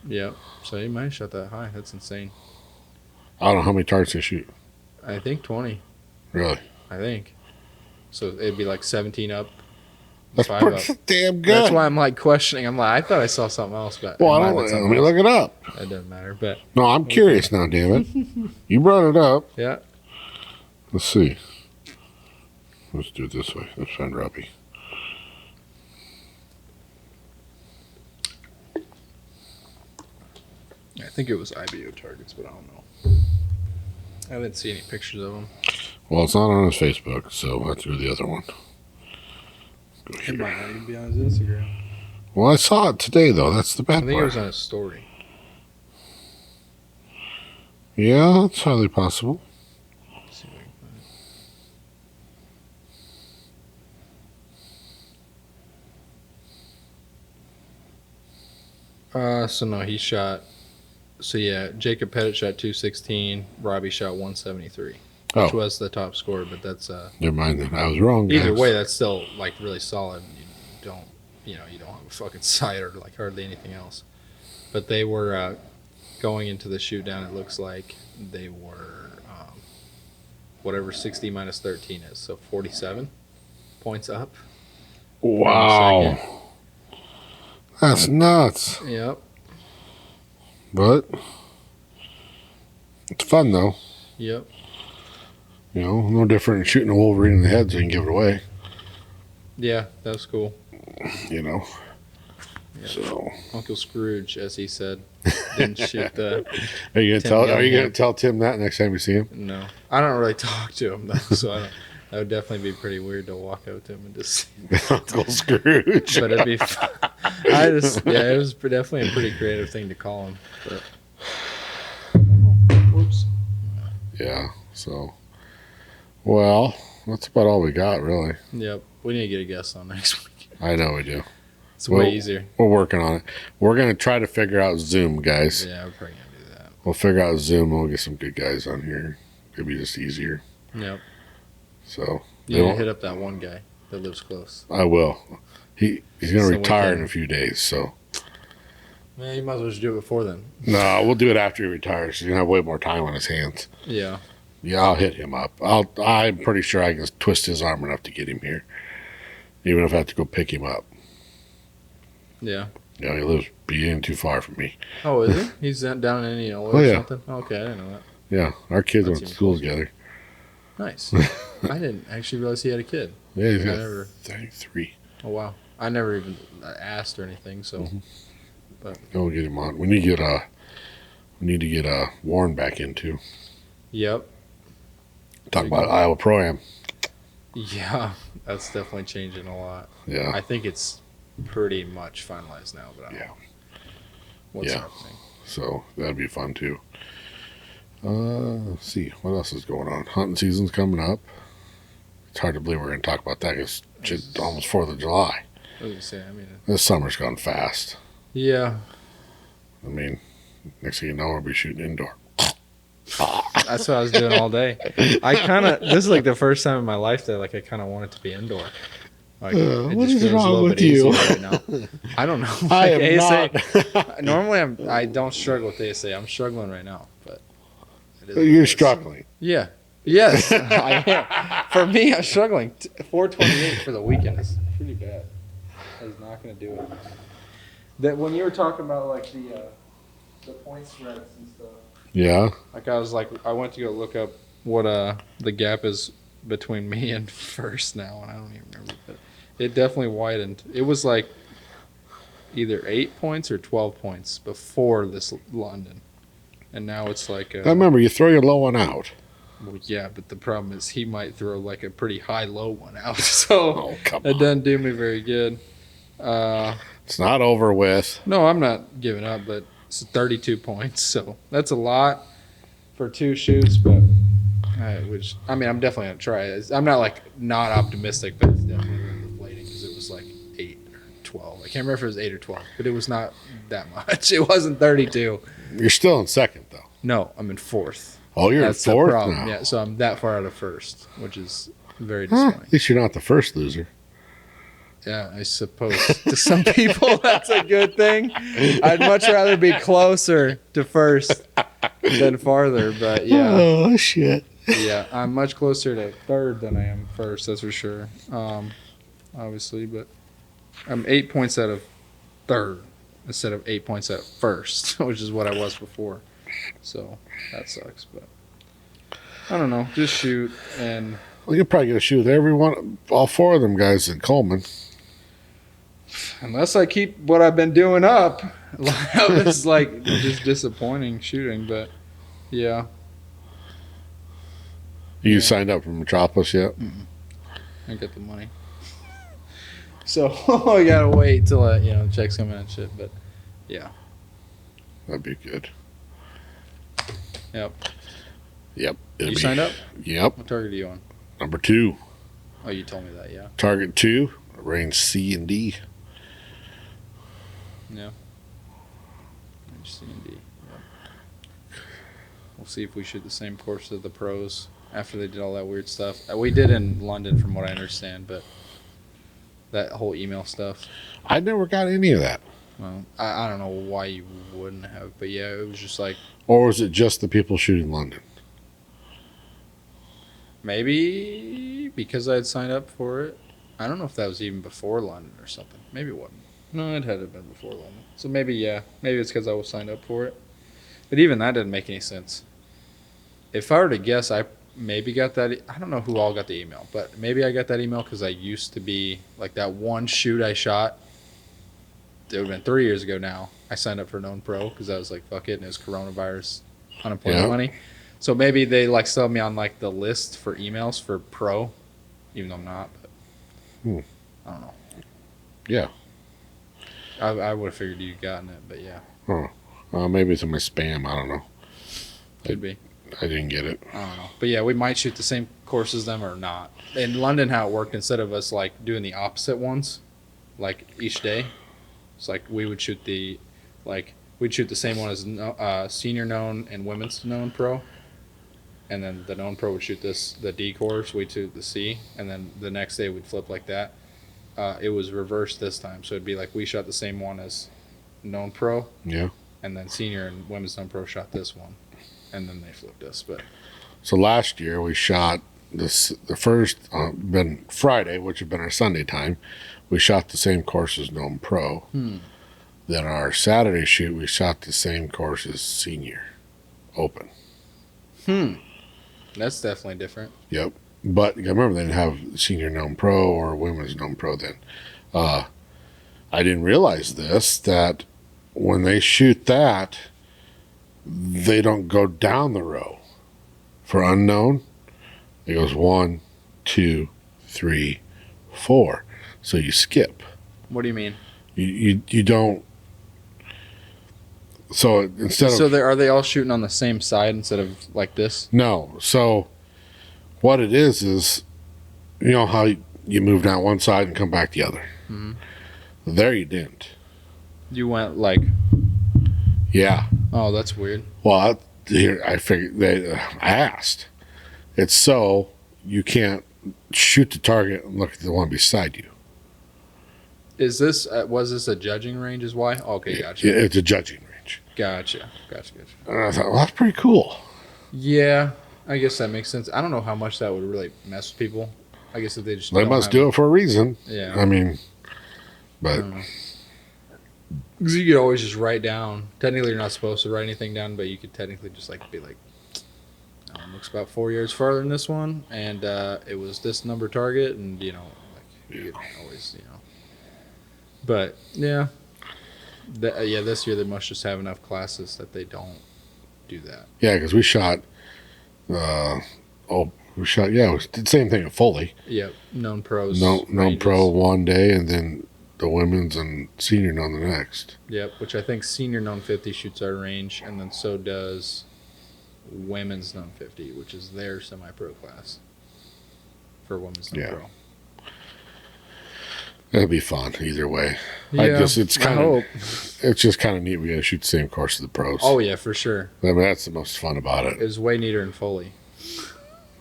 S2: Yeah, so he might have shot that high. That's insane.
S1: I don't know how many targets they shoot.
S2: I think 20.
S1: Really,
S2: I think. So it'd be like 17 up.
S1: that's
S2: 5 up.
S1: pretty damn good.
S2: That's why I'm like questioning. I'm like, I thought I saw something else, but
S1: Well,
S2: it
S1: I
S2: might
S1: don't.
S2: have been
S1: Let
S2: something
S1: me
S2: else.
S1: look it up.
S2: It doesn't matter, but
S1: No, I'm curious now. Damn it, you brought it up.
S2: yeah.
S1: Let's see. Let's do it this way. Let's find Robbie.
S2: I think it was IBO targets, but I don't know. I didn't see any pictures of them.
S1: Well, it's not on his Facebook, so let's do the other one. Go
S2: It
S1: here.
S2: might not even be on his Instagram.
S1: Well, I saw it today, though. That's the
S2: I
S1: bad
S2: think it
S1: part.
S2: was on his story.
S1: Yeah, it's highly possible.
S2: Let's see if I can find it. So no, he shot. So yeah, Jacob Pettit shot 216. Robbie shot 173, which
S1: Oh.
S2: was the top score. But that's
S1: Never mind then. I was wrong, guys.
S2: either way, that's still like really solid. You don't have a fucking sight or like hardly anything else. But they were going into the shoot down, it looks like they were whatever 60 minus 13 is, so 47 points up.
S1: Wow. That's nuts.
S2: Yep.
S1: But it's fun, though.
S2: Yep.
S1: You know, no different than shooting a Wolverine in the head so you can give it away.
S2: Yeah, that was cool.
S1: You know.
S2: Yep.
S1: So.
S2: Uncle Scrooge, as he said, didn't shoot the.
S1: Are you
S2: Tim
S1: gonna
S2: Gillingham.
S1: tell Tim that next time you see him?
S2: No, I don't really talk to him though, so I don't. That would definitely be pretty weird to walk up to him and just.
S1: Uncle Scrooge.
S2: But it'd be. Fun. It was definitely a pretty creative thing to call him. But. Whoops.
S1: Yeah. So. Well, that's about all we got, really.
S2: Yep, we need to get a guest on next week.
S1: I know we do.
S2: It's way easier.
S1: We're working on it. We're gonna try to figure out Zoom, guys.
S2: Yeah, we're probably gonna do that.
S1: We'll figure out Zoom and we'll get some good guys on here. It'll be just easier.
S2: Yep.
S1: So
S2: You need to hit up that one guy that lives close.
S1: I will. He's gonna
S2: So
S1: retire in a few days, so
S2: Man, you might as well just do it before then.
S1: no, we'll do it after he retires. He's gonna have way more time on his hands.
S2: Yeah.
S1: Yeah, I'll hit him up. I'm pretty sure I can twist his arm enough to get him here, even if I have to go pick him up.
S2: Yeah.
S1: You know, he lives being too far from me.
S2: Oh, is he? He's down in Indianola
S1: Oh,
S2: or
S1: yeah.
S2: something? Okay, I didn't know that.
S1: Yeah, our kids
S2: That's
S1: went to
S2: even
S1: school
S2: closer.
S1: together.
S2: Nice. I didn't actually realize he had a kid.
S1: Yeah, he's
S2: I
S1: got
S2: never.
S1: 33.
S2: Oh, wow. I never even asked or anything, so.
S1: Mm-hmm. Go get him on. We need to get Warren back in too.
S2: Yep.
S1: Talk about Iowa Pro-Am.
S2: Yeah, that's definitely changing a lot.
S1: Yeah.
S2: I think it's pretty much finalized now, but I don't
S1: Yeah.
S2: know what's
S1: Yeah.
S2: happening.
S1: So that'd be fun too. Let's see what else is going on. Hunting season's coming up. It's hard to believe we're going to talk about that. It's just almost 4th of July.
S2: I was gonna say,
S1: This summer's gone fast.
S2: yeah,
S1: I mean, next thing you know, we'll be shooting indoor.
S2: that's what I was doing all day. This is like the first time in my life that like I kind of want it to be indoor. Like, it
S1: what
S2: just
S1: is
S2: feels a
S1: wrong
S2: little
S1: with
S2: bit
S1: you?
S2: easier right now. I don't know.
S1: I
S2: Like,
S1: am
S2: ASA,
S1: not.
S2: normally I don't struggle with ASA. I'm struggling right now, but it is what
S1: You're
S2: it is.
S1: struggling.
S2: Yeah. Yes, I am. For me, I'm struggling. 428 for the weekend is pretty bad. It's not going to do it. That when you were talking about like the point spreads and stuff,
S1: Yeah.
S2: like I went to go look up what the gap is between me and first now, and I don't even remember. But it definitely widened. It was like either 8 points or 12 points before this London, and now it's like.
S1: I remember you throw your low one out.
S2: Well, yeah, but the problem is he might throw like a pretty high low one out, so
S1: Oh, come
S2: it
S1: on.
S2: doesn't do me very good.
S1: It's not over with.
S2: No, I'm not giving up, but it's 32 points, so that's a lot for 2 shoots. But I'm definitely gonna try it. I'm not like not optimistic, but it's definitely deflating because it was like 8 or 12. I can't remember if it was 8 or 12, but it was not that much. It wasn't 32.
S1: You're still in second, though.
S2: No, I'm in 4th.
S1: Oh, you're
S2: That's
S1: in
S2: the
S1: 4th
S2: problem.
S1: now.
S2: Yeah, so I'm that far out of first, which is very
S1: Huh,
S2: disappointing.
S1: at least you're not the first loser.
S2: Yeah, I suppose to some people that's a good thing. I'd much rather be closer to first than farther, but yeah,
S1: Oh, shit.
S2: yeah, I'm much closer to third than I am first. That's for sure. Obviously, but I'm 8 points out of third instead of 8 points out of first, which is what I was before. So that sucks, but I don't know. Just shoot and.
S1: Well, you'll probably get a shoot with all 4 of them guys in Coleman.
S2: Unless I keep what I've been doing up, it's like just disappointing shooting. But yeah,
S1: You signed up for Metropolis yet?
S2: I get the money, so I gotta wait till checks come in and shit. But yeah,
S1: That'd be good.
S2: yep.
S1: Yep.
S2: You signed up?
S1: Yep.
S2: What target are you on?
S1: Number 2.
S2: Oh, you told me that. Yeah.
S1: Target 2, range C and D.
S2: Yeah. C and D. Yep. We'll see if we shoot the same course as the pros after they did all that weird stuff. We did in London, from what I understand, but that whole email stuff.
S1: I never got any of that.
S2: Well, I don't know why you wouldn't have, but yeah, it was just like
S1: Or was it just the people shooting London?
S2: maybe because I had signed up for it. I don't know if that was even before London or something. Maybe it wasn't. No, it had to have been before London. So maybe yeah, maybe it's because I was signed up for it. But even that didn't make any sense. If I were to guess, I maybe got that. I don't know who all got the email, but maybe I got that email because I used to be like that one shoot I shot. It would have been 3 years ago now. I signed up for Known Pro because I was like, fuck it, and it was coronavirus unemployment
S1: Yeah.
S2: money. So maybe they like still have me on like the list for emails for pro, even though I'm not. But I don't know.
S1: Yeah.
S2: I would have figured you'd gotten it, but yeah,
S1: Maybe it's in my spam. I don't know.
S2: could be.
S1: I didn't get it.
S2: I don't know. But yeah, we might shoot the same course as them or not. In London, how it worked, instead of us like doing the opposite ones, like each day, it's like we would shoot we'd shoot the same one as senior known and women's known pro, and then the known pro would shoot the D course, we'd shoot the C, and then the next day we'd flip like that. It was reversed this time, so it'd be like we shot the same one as known pro,
S1: Yeah.
S2: and then senior and women's known pro shot this one, and then they flipped us. But
S1: So last year we shot the first, been Friday, which had been our Sunday time. We shot the same course as Gnome Pro. Then our Saturday shoot, we shot the same course as Senior Open.
S2: that's definitely different.
S1: Yep. But I remember they didn't have Senior Gnome Pro or Women's Gnome Pro then. I didn't realize this, that when they shoot that, they don't go down the row. For unknown, it goes 1, 2, 3, 4. So you skip.
S2: What do you mean?
S1: You don't. So instead of
S2: So are they all shooting on the same side instead of like this?
S1: no, so what it is you know how you move down one side and come back the other. There you didn't.
S2: You went like,
S1: Yeah.
S2: oh, that's weird.
S1: Well, here I figured I asked. It's so you can't shoot the target and look at the one beside you.
S2: Is this was this a judging range? Is why? Okay, gotcha.
S1: It's a judging range.
S2: Gotcha.
S1: And I thought, well, that's pretty cool.
S2: Yeah, I guess that makes sense. I don't know how much that would really mess with people. I guess if they just
S1: They must do it for a reason.
S2: Yeah.
S1: I mean, but
S2: Because you could always just write down. Technically, you're not supposed to write anything down, but you could technically just like be like, looks about 4 yards farther than this one, and it was this number target, and you know, like you could always, you know. But yeah, this year they must just have enough classes that they don't do that.
S1: yeah, because we shot. Yeah, we did the same thing at Foley.
S2: Yep, known pros.
S1: No
S2: ranges.
S1: pro one day, and then the women's and senior known the next.
S2: Yep, which I think senior known 50 shoots our range, and then so does women's known 50, which is their semi-pro class for women's known
S1: Yeah.
S2: pro.
S1: It'll be fun either way.
S2: Yeah,
S1: it's
S2: I
S1: kind
S2: hope.
S1: of it's just kind of neat. We got to shoot the same course as the pros.
S2: Oh yeah, for sure.
S1: I mean that's the most fun about
S2: It
S1: it.
S2: was way neater in Foley.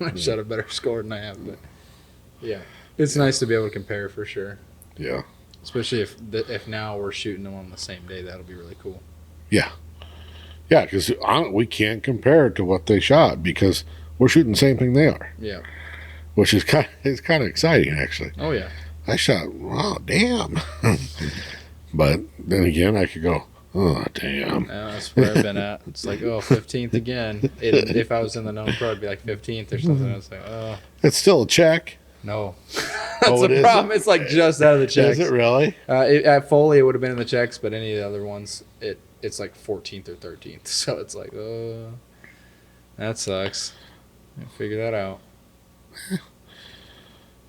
S2: I shot a better score than I have, but yeah, it's nice to be able to compare for sure.
S1: Yeah,
S2: Especially if now we're shooting them on the same day, that'll be really cool.
S1: yeah, because we can't compare it to what they shot because we're shooting the same thing they are,
S2: Yeah.
S1: which is kind of exciting actually.
S2: Oh yeah.
S1: I shot, wow, damn. But then again, I could go, oh, damn.
S2: That's where I've been at. It's like, oh, 15th again. If I was in the known pro, it'd be like 15th or something. I was like, oh,
S1: It's still a check.
S2: no.
S1: Oh,
S2: That's
S1: it
S2: the
S1: is?
S2: problem. It's like just out of the checks.
S1: Is it really?
S2: At Foley, it would have been in the checks, but any of the other ones, it's like 14th or 13th. So it's like, that sucks. Figure that out.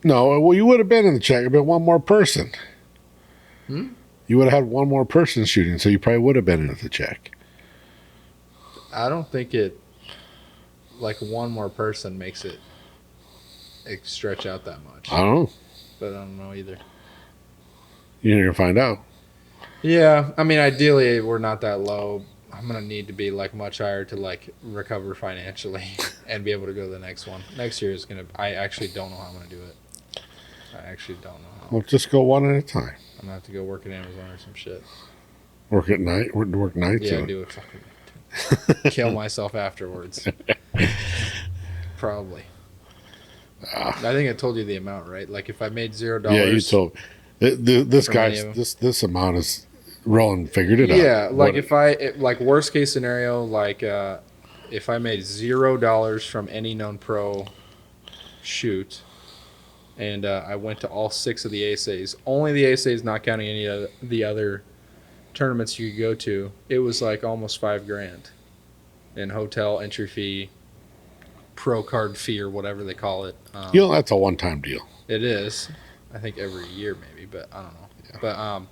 S1: No, well, you would have been in the check, but one more person. You would have had one more person shooting, so you probably would have been in the check.
S2: I don't think like one more person makes it stretch out that much.
S1: I don't know.
S2: But I don't know either.
S1: You're going to find out.
S2: Yeah, I mean, ideally, we're not that low. I'm going to need to be like much higher to like recover financially and be able to go to the next one. Next year is going to, I actually don't know how I'm going to do it. I actually don't know how.
S1: Well, just go one at a time.
S2: I'm going to have to go work at Amazon or some shit.
S1: Work at night? Work nights?
S2: Yeah,
S1: or-
S2: do it. Fucking kill myself afterwards. Probably. I think I told you the amount, right? Like if I made $0.
S1: Yeah, you told this
S2: For
S1: guy.
S2: many of 'em.
S1: This amount is Roland figured it out.
S2: Yeah, like
S1: What-
S2: like worst case scenario, like if I made $0 from any known pro shoot, and I went to all 6 of the ASAs, only the ASAs, not counting any of the other tournaments you could go to, it was like almost $5,000 in hotel entry fee, pro card fee, or whatever they call it.
S1: that's a one-time deal.
S2: It is, I think every year maybe, but I don't know. Yeah. But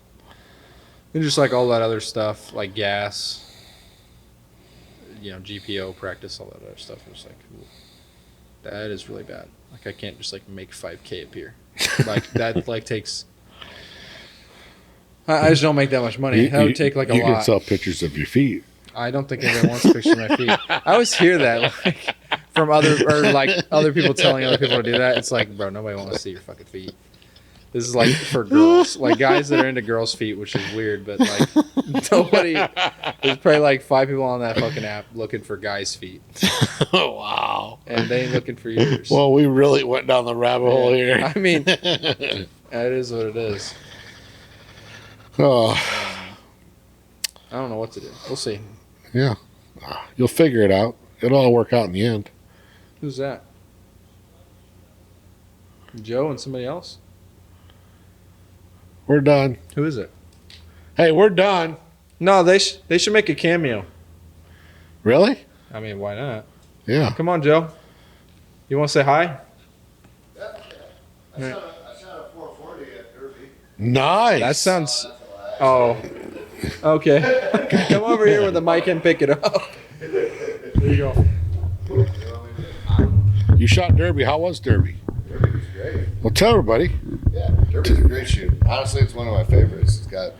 S2: and just like all that other stuff, like gas, GPO practice, all that other stuff. It was like, ooh, that is really bad. Like I can't just like make 5K appear. Like that like takes. I just don't make that much money. That would take like a
S1: You can
S2: lot.
S1: sell pictures of your feet.
S2: I don't think anyone wants pictures of my feet. I always hear that like from other people telling other people to do that. It's like, bro, nobody wants to see your fucking feet. This is like for girls, like guys that are into girls' feet, which is weird, but like nobody. There's probably like 5 people on that fucking app looking for guys' feet,
S1: Oh wow!
S2: and they ain't looking for yours.
S1: Well, we really went down the rabbit hole here.
S2: I mean, it is what it is.
S1: Oh
S2: I don't know what to do. We'll see.
S1: yeah, you'll figure it out. It'll all work out in the end.
S2: Who's that? Joe and somebody else?
S1: We're done.
S2: Who is it?
S1: Hey, we're done.
S2: No, they should make a cameo.
S1: Really?
S2: I mean, why not?
S1: Yeah.
S2: Come on, Joe. You want to say hi?
S3: I shot a 440 at Derby.
S1: Nice.
S2: That sounds. Oh. Okay. Come over here with the mic and pick it up. There you go.
S1: You shot Derby. How was Derby?
S3: Derby was great.
S1: Well, tell everybody.
S3: Yeah, Derby's a great shoot. Honestly, it's one of my favorites. It's got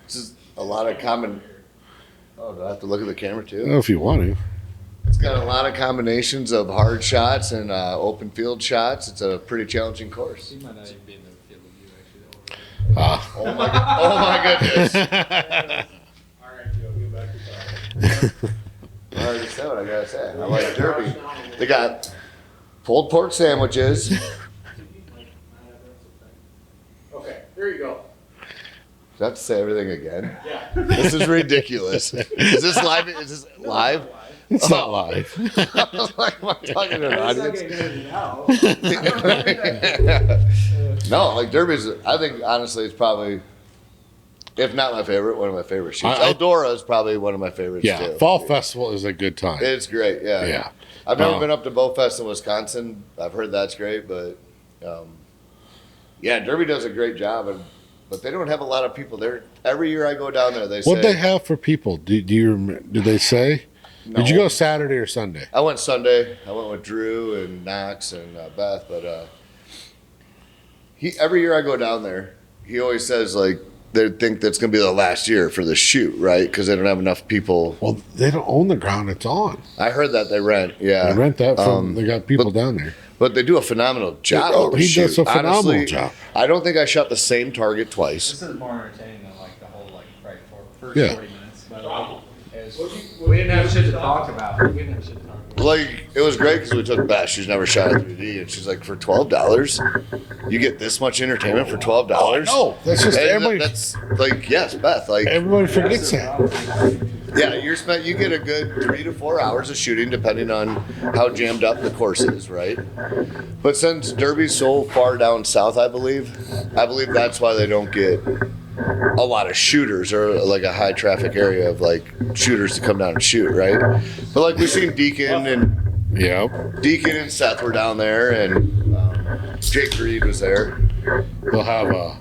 S3: just a lot of common. Oh, do I have to look at the camera
S1: I
S3: too?
S1: don't know if you want to.
S3: It's got a lot of combinations of hard shots and open field shots. It's a pretty challenging course.
S2: He might not even be in the field with you, actually.
S1: Ah.
S3: Oh my goodness!
S2: All right, Joe, go back to talking.
S3: I already said what I gotta say. I like Derby. They got pulled pork sandwiches.
S2: Okay, here you go.
S3: Do I have to say everything again?
S2: Yeah.
S3: This is ridiculous. Is this live? Is this live?
S1: It's not live.
S3: I was like, am I talking to an audience? No, like Derby's, I think honestly it's probably, if not my favorite, one of my favorite shoots. Eldora is probably one of my favorites
S1: Yeah.
S3: too.
S1: Fall Festival is a good time.
S3: It's great, yeah.
S1: Yeah.
S3: I've never been up to Bowfest in Wisconsin. I've heard that's great, but yeah, Derby does a great job, but they don't have a lot of people there. Every year I go down there, they say.
S1: What they have for people? Do you did they say?
S3: No.
S1: Did you go Saturday or Sunday?
S3: I went Sunday. I went with Drew and Knox and Beth, but every year I go down there, he always says like they think that's going to be the last year for the shoot, right? Because they don't have enough people.
S1: Well, they don't own the ground it's on.
S3: I heard that they rent. Yeah,
S1: They rent that from. They got people down there.
S3: but they do a phenomenal job.
S1: Oh,
S3: with the
S1: he
S3: shoot.
S1: does a phenomenal
S3: Honestly,
S1: job.
S3: I don't think I shot the same target twice.
S2: This is more entertaining than like the whole like first
S1: Yeah.
S2: 40 minutes. By the way. We didn't have shit to talk about. We didn't have shit to talk about.
S3: Like it was great because we took Beth. She's never shot a 3D, and she's like, for $12, you get this much entertainment for $12.
S1: No, that's just
S3: And
S1: everybody.
S3: that's like yes, Beth. Like
S1: Everybody forgets that.
S3: yeah, you get a good 3 to 4 hours of shooting depending on how jammed up the course is, right? But since Derby's so far down south, I believe that's why they don't get a lot of shooters or like a high traffic area of like shooters to come down and shoot, right? But like we've seen Deacon and Seth were down there, and Jake Reed was there.
S1: They'll have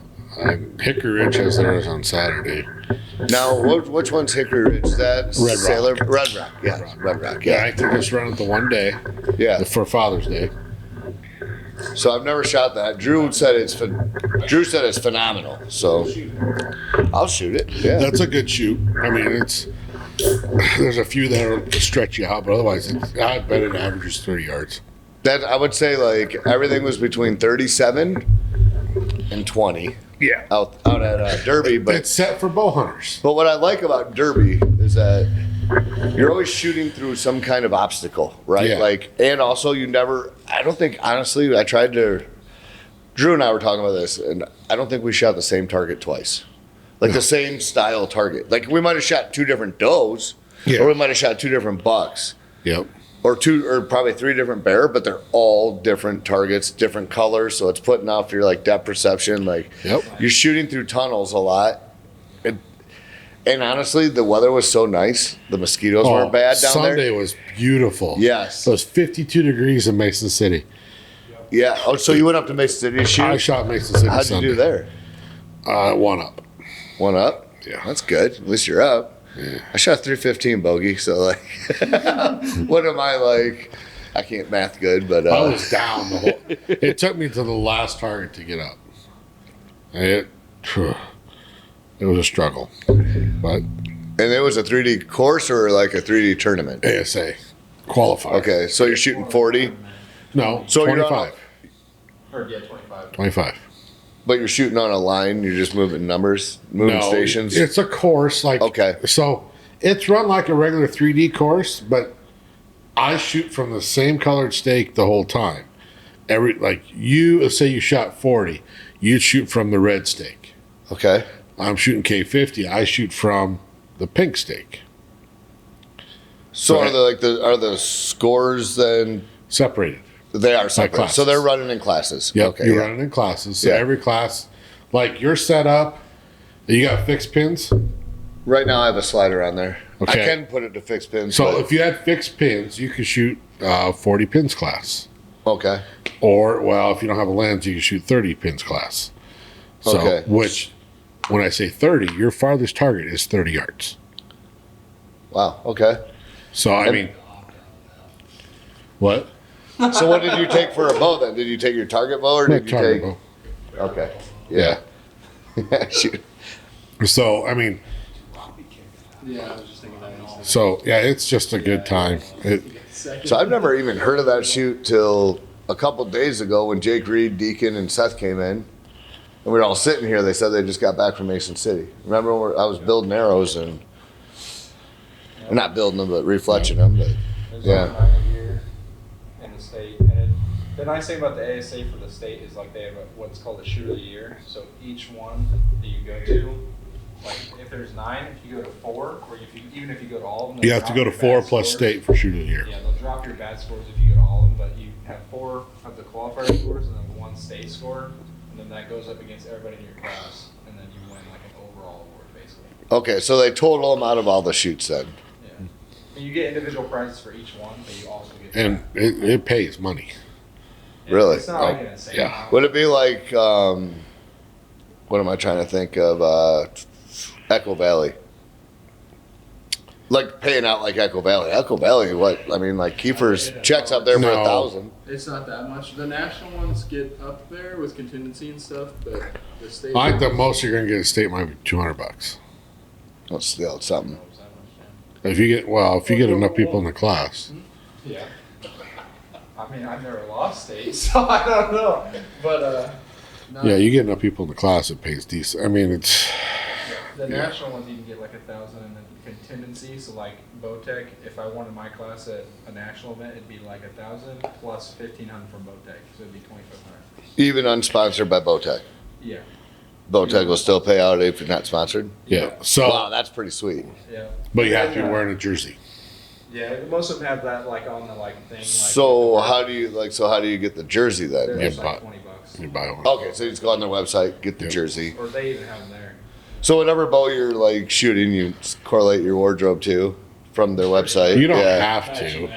S1: Hickory Ridge has theirs on Saturday.
S3: Now, which one's Hickory Ridge? Is that
S1: Red Rock.
S3: Sailor? Red Rock, yeah, Red Rock,
S1: Yeah,
S3: yeah,
S1: I think it's running the one day
S3: yeah.
S1: for Father's Day.
S3: So I've never shot that. Drew said it's phenomenal. So I'll shoot it. Yeah.
S1: That's a good shoot. I mean, there's a few that'll stretch you out, but otherwise, I bet it averages 30 yards.
S3: That I would say like everything was between 37 and 20.
S1: Yeah.
S3: out at Derby. But
S1: It's set for bow hunters.
S3: But what I like about Derby is that you're always shooting through some kind of obstacle, right?
S1: Yeah.
S3: Like, and also I don't think, honestly, Drew and I were talking about this, and I don't think we shot the same target twice. Like the same style target. Like we might have shot 2 different does,
S1: Yeah.
S3: or we might have shot 2 different bucks,
S1: Yep.
S3: or probably 3 different bear, but they're all different targets, different colors. So it's putting off your like depth perception. Like
S1: Yep.
S3: you're shooting through tunnels a lot. And honestly, the weather was so nice. The mosquitoes weren't bad down
S1: Sunday
S3: there.
S1: was beautiful.
S3: Yes.
S1: It was 52 degrees in Mason City.
S3: Yeah. Oh, so you went up to Mason City to shoot?
S1: I shot Mason City
S3: How'd
S1: Sunday.
S3: you do there?
S1: 1 up.
S3: 1 up?
S1: Yeah.
S3: That's good. At least you're up. I shot 315 bogey, so like, what am I like? I can't math good, but
S1: I was down the whole. It took me to the last target to get up. It was a struggle, but
S3: and it was a 3D course or like a 3D tournament?
S1: ASA qualified.
S3: Okay, so you're shooting 40,
S1: No,
S3: So you're on
S1: 25.
S2: Or yeah, 25.
S1: 25.
S3: but you're shooting on a line. You're just moving numbers, moving stations.
S1: It's a course like
S3: Okay.
S1: So it's run like a regular 3D course, but I shoot from the same colored stake the whole time. Let's say you shot 40, you'd shoot from the red stake.
S3: Okay.
S1: I'm shooting K50. I shoot from the pink stake.
S3: So
S1: Right.
S3: are the scores then?
S1: Separated.
S3: They are separate.
S1: classes.
S3: So they're running in classes.
S1: Yep.
S3: Okay.
S1: You're
S3: yeah.
S1: running in classes. So
S3: Yeah.
S1: every class, like you're set up, you got fixed pins.
S3: Right now I have a slider on there.
S1: Okay.
S3: I can put it to fixed pins.
S1: So
S3: but-
S1: if you had fixed pins, you could shoot 40 pins class.
S3: okay.
S1: Or, well, if you don't have a lens, you can shoot 30 pins class. So,
S3: Okay.
S1: which, when I say 30, your farthest target is 30 yards.
S3: Wow. Okay.
S1: So, I mean, what?
S3: So what did you take for a bow then? Did you take your target bow or did you
S1: Target
S3: take?
S1: bow.
S3: Okay.
S1: Yeah.
S3: Shoot.
S1: So, I mean,
S2: Yeah, I was just thinking that.
S1: so, yeah, it's just a good time.
S3: So I've never even heard of that shoot till a couple days ago when Jake Reed, Deacon, and Seth came in. And we were all sitting here. They said they just got back from Mason City. Remember when I was building arrows and not building them, but refletching them. But
S4: There's
S3: Yeah.
S4: only 9 a year in the state, and the nice thing about the ASA for the state is like they have what's called a shoot of the year. So each one that you go to, like if there's 9, if you go to 4, or even if you go to all of them,
S1: You
S4: they'll
S1: have to
S4: drop
S1: go to
S4: your
S1: 4
S4: bad
S1: plus
S4: scores.
S1: state for shooting here.
S4: Yeah, they'll drop your bad scores if you go to all of them, but you have 4 of the qualifier scores and then 1 state score, and then that goes up against everybody in your class, and then you win like an overall award basically.
S3: okay, so they total them out of all the shoots then.
S4: Yeah, and you get individual prizes for each one, but you also get
S1: And it pays money.
S3: Really?
S4: It's not like an insane
S1: Yeah.
S4: amount.
S3: Would it be like what am I trying to think of? Echo Valley. Like paying out like Echo Valley. Echo Valley, what? I mean, like Kiefer's checks up there for
S1: No.
S3: 1,000.
S2: It's not that much. The national ones get up there with contingency and stuff, but the state.
S1: I think the most you're going to get a state might be $200.
S3: That's still something.
S1: If you get enough people in the class.
S4: Yeah. I mean, I've never lost state, so I don't know. But
S2: No,
S1: Yeah, you get enough people in the class, it pays decent. I mean, it's
S4: the
S1: Yeah.
S4: national ones you can get like 1,000, and then contingency. So like Bowtech, if I wanted my class at a national event, it'd be like 1,000 plus 1,500 from Bowtech, so it'd be 2,500.
S3: Even unsponsored by Bowtech.
S4: Yeah.
S3: Bowtech will still pay out if you're not sponsored.
S1: yeah. So,
S3: Wow, that's pretty sweet.
S4: Yeah.
S1: but you have to be wearing a jersey.
S4: Yeah, most of them have that like on the like thing. Like,
S3: So how do you get the jersey then?
S4: They're
S1: Yeah,
S4: just
S1: but-
S4: like $20.
S1: You buy one.
S3: Okay, so you just go on their website, get the
S1: Yep.
S3: jersey.
S4: Or they even have them there.
S3: So whatever bow you're like shooting, you correlate your wardrobe to from their website.
S1: You don't
S3: Yeah.
S1: have to.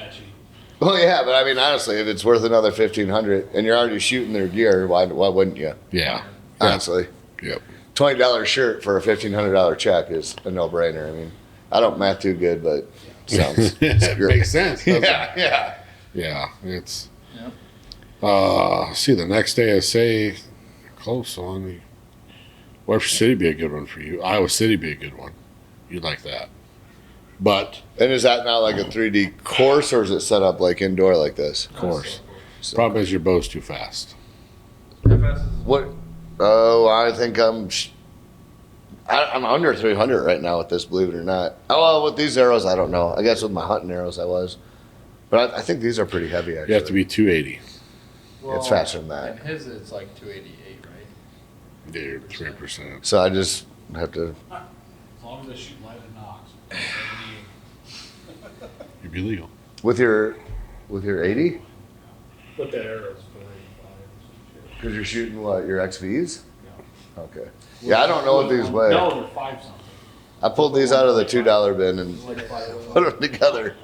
S3: Well, yeah, but I mean, honestly, if it's worth another 1,500 and you're already shooting their gear, why wouldn't you?
S1: Yeah.
S3: Honestly,
S1: Yep.
S3: $20 shirt for a $1,500 check is a no-brainer. I mean, I don't math too good, but sounds
S1: it
S3: great.
S1: makes sense. Doesn't
S3: Yeah,
S1: it?
S3: yeah.
S1: Yeah. It's.
S4: Yep.
S1: See, the next day I say close on. Webster City be a good one for you. Iowa City be a good one. You'd like that. But
S3: And is that not like a 3D course, or is it set up like indoor like this?
S1: of course, problem is your bow's too fast.
S4: How fast is
S3: What Oh, I think I'm under 300 right now with this, believe it or not. Oh, well, with these arrows, I don't know. I guess with my hunting arrows, I was. But I think these are pretty heavy, actually.
S1: You have to be 280.
S3: It's faster than that.
S2: And his, it's like 288, right?
S1: They're 3%.
S3: So I just have to.
S5: As long as they shoot light and knocks.
S1: You'd be legal.
S3: With your 80?
S5: Put the arrows for 85.
S3: Because you're shooting what? Your XVs? Okay. Yeah, I don't know what these weigh.
S5: No, they're 5 something.
S3: I pulled these out of the $2 bin and
S5: It's like 5.
S3: put them together.